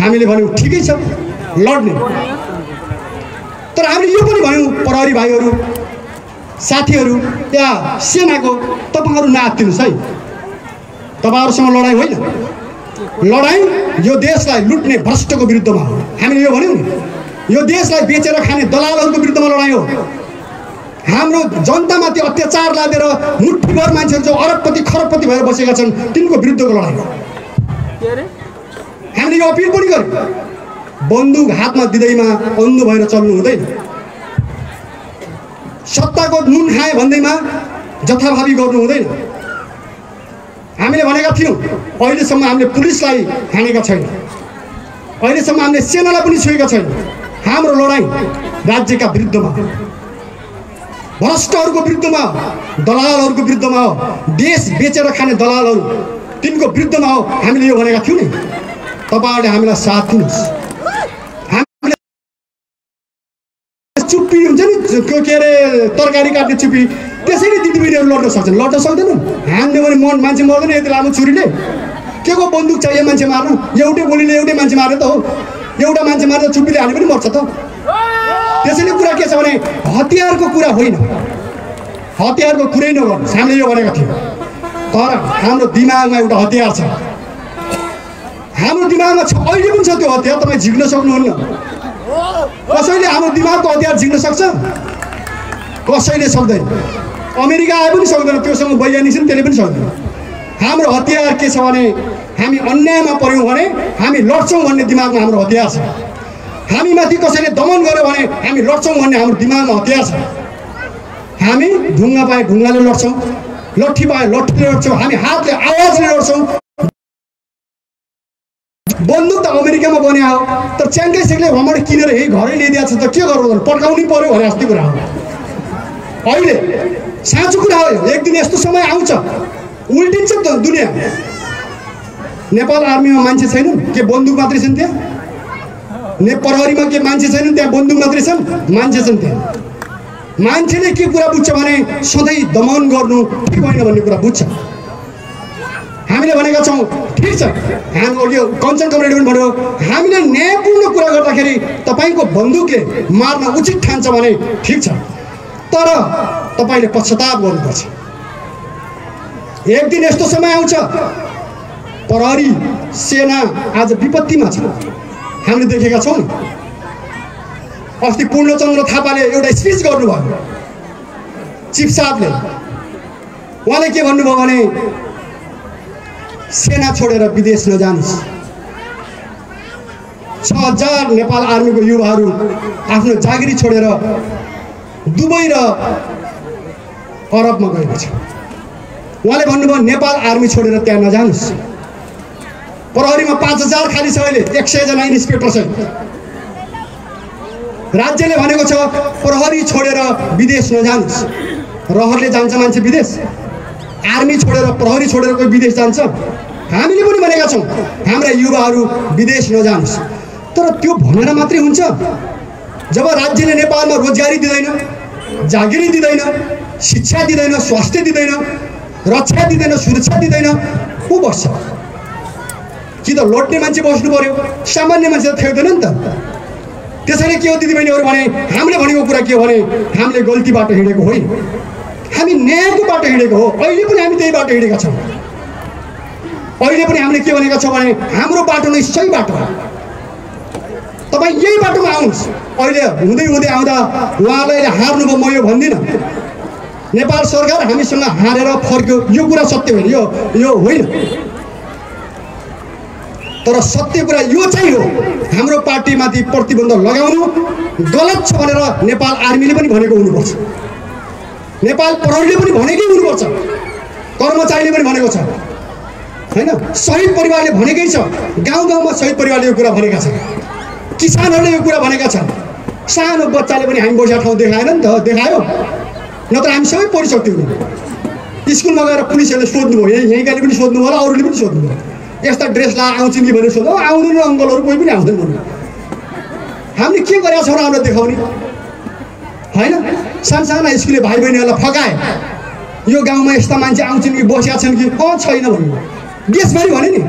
हामीले भन्यौँ ठिकै छ, लड्ने। तर हामीले यो पनि भन्यौँ प्रहरी भाइहरू, साथीहरू, या सेनाको, तपाईँहरू नआत्तिनुहोस् है। तपाईँहरूसँग लडाइँ होइन, लडाइँ यो देशलाई लुट्ने भ्रष्टको विरुद्धमा हो। हामीले यो भन्यौँ नि, यो देशलाई बेचेर खाने दलालहरूको विरुद्धमा लडाइँ हो। हाम्रो जनतामाथि अत्याचार लादेर मुठ्ठीभर मान्छेहरू जो अरबपति खरबपति भएर बसेका छन् तिनको विरुद्धको लडाइँ हो। हामीले यो अपिल पनि गर्यौँ, बन्दुक हातमा दिँदैमा अन्धो भएर चल्नु हुँदैन। सत्ताको नुन खाए भन्दैमा जथाभावी गर्नु हुँदैन। हामीले भनेका थियौँ अहिलेसम्म हामीले पुलिसलाई हानेका छैन, अहिलेसम्म हामीले सेनालाई पनि छुएका छैन। हाम्रो लडाइँ राज्यका विरुद्धमा, भ्रष्टहरूको विरुद्धमा, दलालहरूको विरुद्धमा हो। देश बेचेर खाने दलालहरू तिनको विरुद्धमा हो हामीले यो भनेका थियौँ नि। तपाईँहरूले हामीलाई साथ दिनुहोस्। हामीले चुप्पी हुन्छ नि के अरे तरकारी काट्ने चुप्पी, त्यसैले दिदीबहिनीहरू लड्न सक्छन्, लड्न सक्दैनन्। हान्यो भने मान्छे मर्दैन यति लामो छुरीले। के को बन्दुक चाहियो मान्छे मार्न? एउटै गोलीले एउटै मान्छे मार्यो त हो। एउटा मान्छे मार्दा चुप्पीले हाले पनि मर्छ त। त्यसैले कुरा के छ भने हतियारको कुरा होइन, हतियारको कुरै नगर्नुहोस्। हामीले यो भनेका थियौँ। तर हाम्रो दिमागमा एउटा हतियार छ, हाम्रो दिमागमा छ, अहिले पनि छ त्यो हतियार। तपाईँ झिक्न सक्नुहुन्न। कसैले हाम्रो दिमागको हतियार झिक्न सक्छ? कसैले सक्दैन। अमेरिका आए पनि सक्दैन, त्योसँग वैज्ञानिक छन् त्यसले पनि सक्दैन। हाम्रो हतियार के छ भने हामी अन्यायमा पर्यौँ भने हामी लड्छौँ भन्ने दिमागमा हाम्रो हतियार छ। हामी माथि कसैले दमन गर्यो भने हामी लड्छौँ भन्ने हाम्रो दिमागमा हतियार छ। हामी ढुङ्गा पाए ढुङ्गाले लड्छौँ, लट्ठी पाए लट्ठीले लड्छौँ, हामी हातले आवाजले लड्छौँ। बन्दुक त अमेरिकामा बन्या हो, तर च्याङ्कै सेकले वहाँबाट किनेर यही घरै ल्याइदिएको छ त के गर्नु, पड्काउनै पर्यो भने जस्तो कुरा हो। अहिले साँचो कुरा हो, एक दिन यस्तो समय आउँछ उल्टिन्छ त दुनियाँ। नेपाल आर्मीमा मान्छे छैनन्, के बन्दुक मात्रै छन् त्यहाँ? प्रहरीमा के मान्छे छैनन् त्यहाँ? बन्दुक मात्रै छन्? मान्छे छन् त्यहाँ। मान्छेले के कुरा बुझ्छ भने सधैँ दमन गर्नु ठिक होइन भन्ने कुरा बुझ्छ। हामीले भनेका छौँ ठिक छ, हाम्रो यो कञ्चन कमरेडले पनि भन्यो, हामीले न्यायपूर्ण कुरा गर्दाखेरि तपाईँको बन्दुकले मार्न उचित ठान्छ भने ठिक छ, तर तपाईँले पश्चाताप गर्नुपर्छ। एक दिन यस्तो समय आउँछ प्रहरी सेना आज विपत्तिमा छ। हामीले देखेका छौँ नि। अस्ति पूर्णचन्द्र थापाले एउटा स्पिच गर्नुभयो चिफ साहबले। उहाँले के भन्नुभयो भने सेना छोडेर विदेश नजानुहोस्। 6000 नेपाल आर्मीको युवाहरू आफ्नो जागिरी छोडेर दुबई र अरबमा गएको छ। उहाँले भन्नुभयो नेपाल आर्मी छोडेर त्यहाँ नजानुहोस्। प्रहरीमा 5000 खाली छ, अहिले 100 जना इन्सपेक्टर छ। राज्यले भनेको छ प्रहरी छोडेर विदेश नजानुहोस्। रहरले जान्छ मान्छे विदेश? आर्मी छोडेर प्रहरी छोडेर कोही विदेश जान्छ? हामीले पनि भनेका छौँ हाम्रा युवाहरू विदेश नजानुहोस्। तर त्यो भनेर मात्रै हुन्छ? जब राज्यले नेपालमा रोजगारी दिँदैन, जागिरी दिँदैन, शिक्षा दिँदैन, स्वास्थ्य दिँदैन, रक्षा दिँदैन, सुरक्षा दिँदैन, को बस्छ? कि त लड्ने मान्छे बस्नु पर्यो, सामान्य मान्छे त थेक्दैन नि त। त्यसैले के हो दिदीबहिनीहरू भने हामीले भनेको कुरा के हो भने हामीले गल्ती बाटो हिँडेको होइन, हामी न्यायको बाटो हिँडेको हो। अहिले पनि हामी त्यही बाटो हिँडेका छौँ। अहिले पनि हामीले के भनेका छौँ भने हाम्रो बाटो नै सही बाटो हो, तपाईँ यही बाटोमा आउनुहोस्। अहिले हुँदै हुँदै आउँदा उहाँलाई हार्नुभयो, म यो भन्दिनँ। नेपाल सरकार हामीसँग हारेर फर्क्यो, यो कुरा सत्य होइन, यो होइन। तर सत्य कुरा यो चाहिँ हो, हाम्रो पार्टीमाथि प्रतिबन्ध लगाउनु गलत छ भनेर नेपाल आर्मीले पनि भनेको हुनुपर्छ, नेपाल प्रहरीले पनि भनेकै हुनुपर्छ, कर्मचारीले पनि भनेको छ होइन। शहीद परिवारले भनेकै छ, गाउँ गाउँमा शहीद परिवारले यो कुरा भनेका छन्, किसानहरूले यो कुरा भनेका छन्। सानो बच्चाले पनि हामी बसेको ठाउँ देखाएन नि त, देखायो? नत्र हामी सबै पढिसक्थ्यौँ नि। स्कुलमा गएर पुलिसहरूले सोध्नुभयो, यहीँकाले पनि सोध्नुभयो होला, अरूले पनि सोध्नुभयो, यस्ता ड्रेस लाएर आउँछन् कि भनेर सोध्नु। आउँदैन अङ्कलहरू कोही पनि आउँदैन भन्नु। हामीले के गरेका छौँ र हामीलाई देखाउने होइन? सानसाना स्कुले भाइ बहिनीहरूलाई फकाए, यो गाउँमा यस्ता मान्छे आउँछन् कि बसेका छन् कि छैन भन्नु। देशभरि भने नि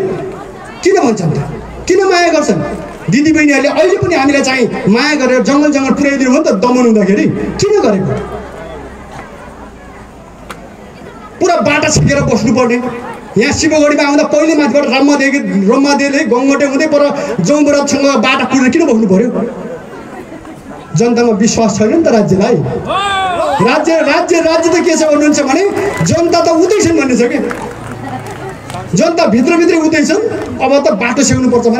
किन भन्छन् त? किन माया गर्छन्? दिदीबहिनीहरूले अहिले पनि हामीलाई चाहिँ माया गरेर जङ्गल जङ्गल पुर्याइदिनु हो नि त दमन हुँदाखेरि। किन गरेको? पुरा बाटा छिकेर बस्नुपर्ने। यहाँ शिवगढीमा आउँदा पहिले माथिबाट रम्मादेवीले गङ्गटे हुँदै पर जौबराजसँग बाटा कुरेर किन बस्नु पर्यो? जनतामा विश्वास छैन नि त राज्यलाई। राज्य त के छ भन्नुहुन्छ भने जनता त उतै छन् भन्ने छ कि, जनता भित्रभित्रै उतै छन्। अब त बाटो सेक्नुपर्छ भने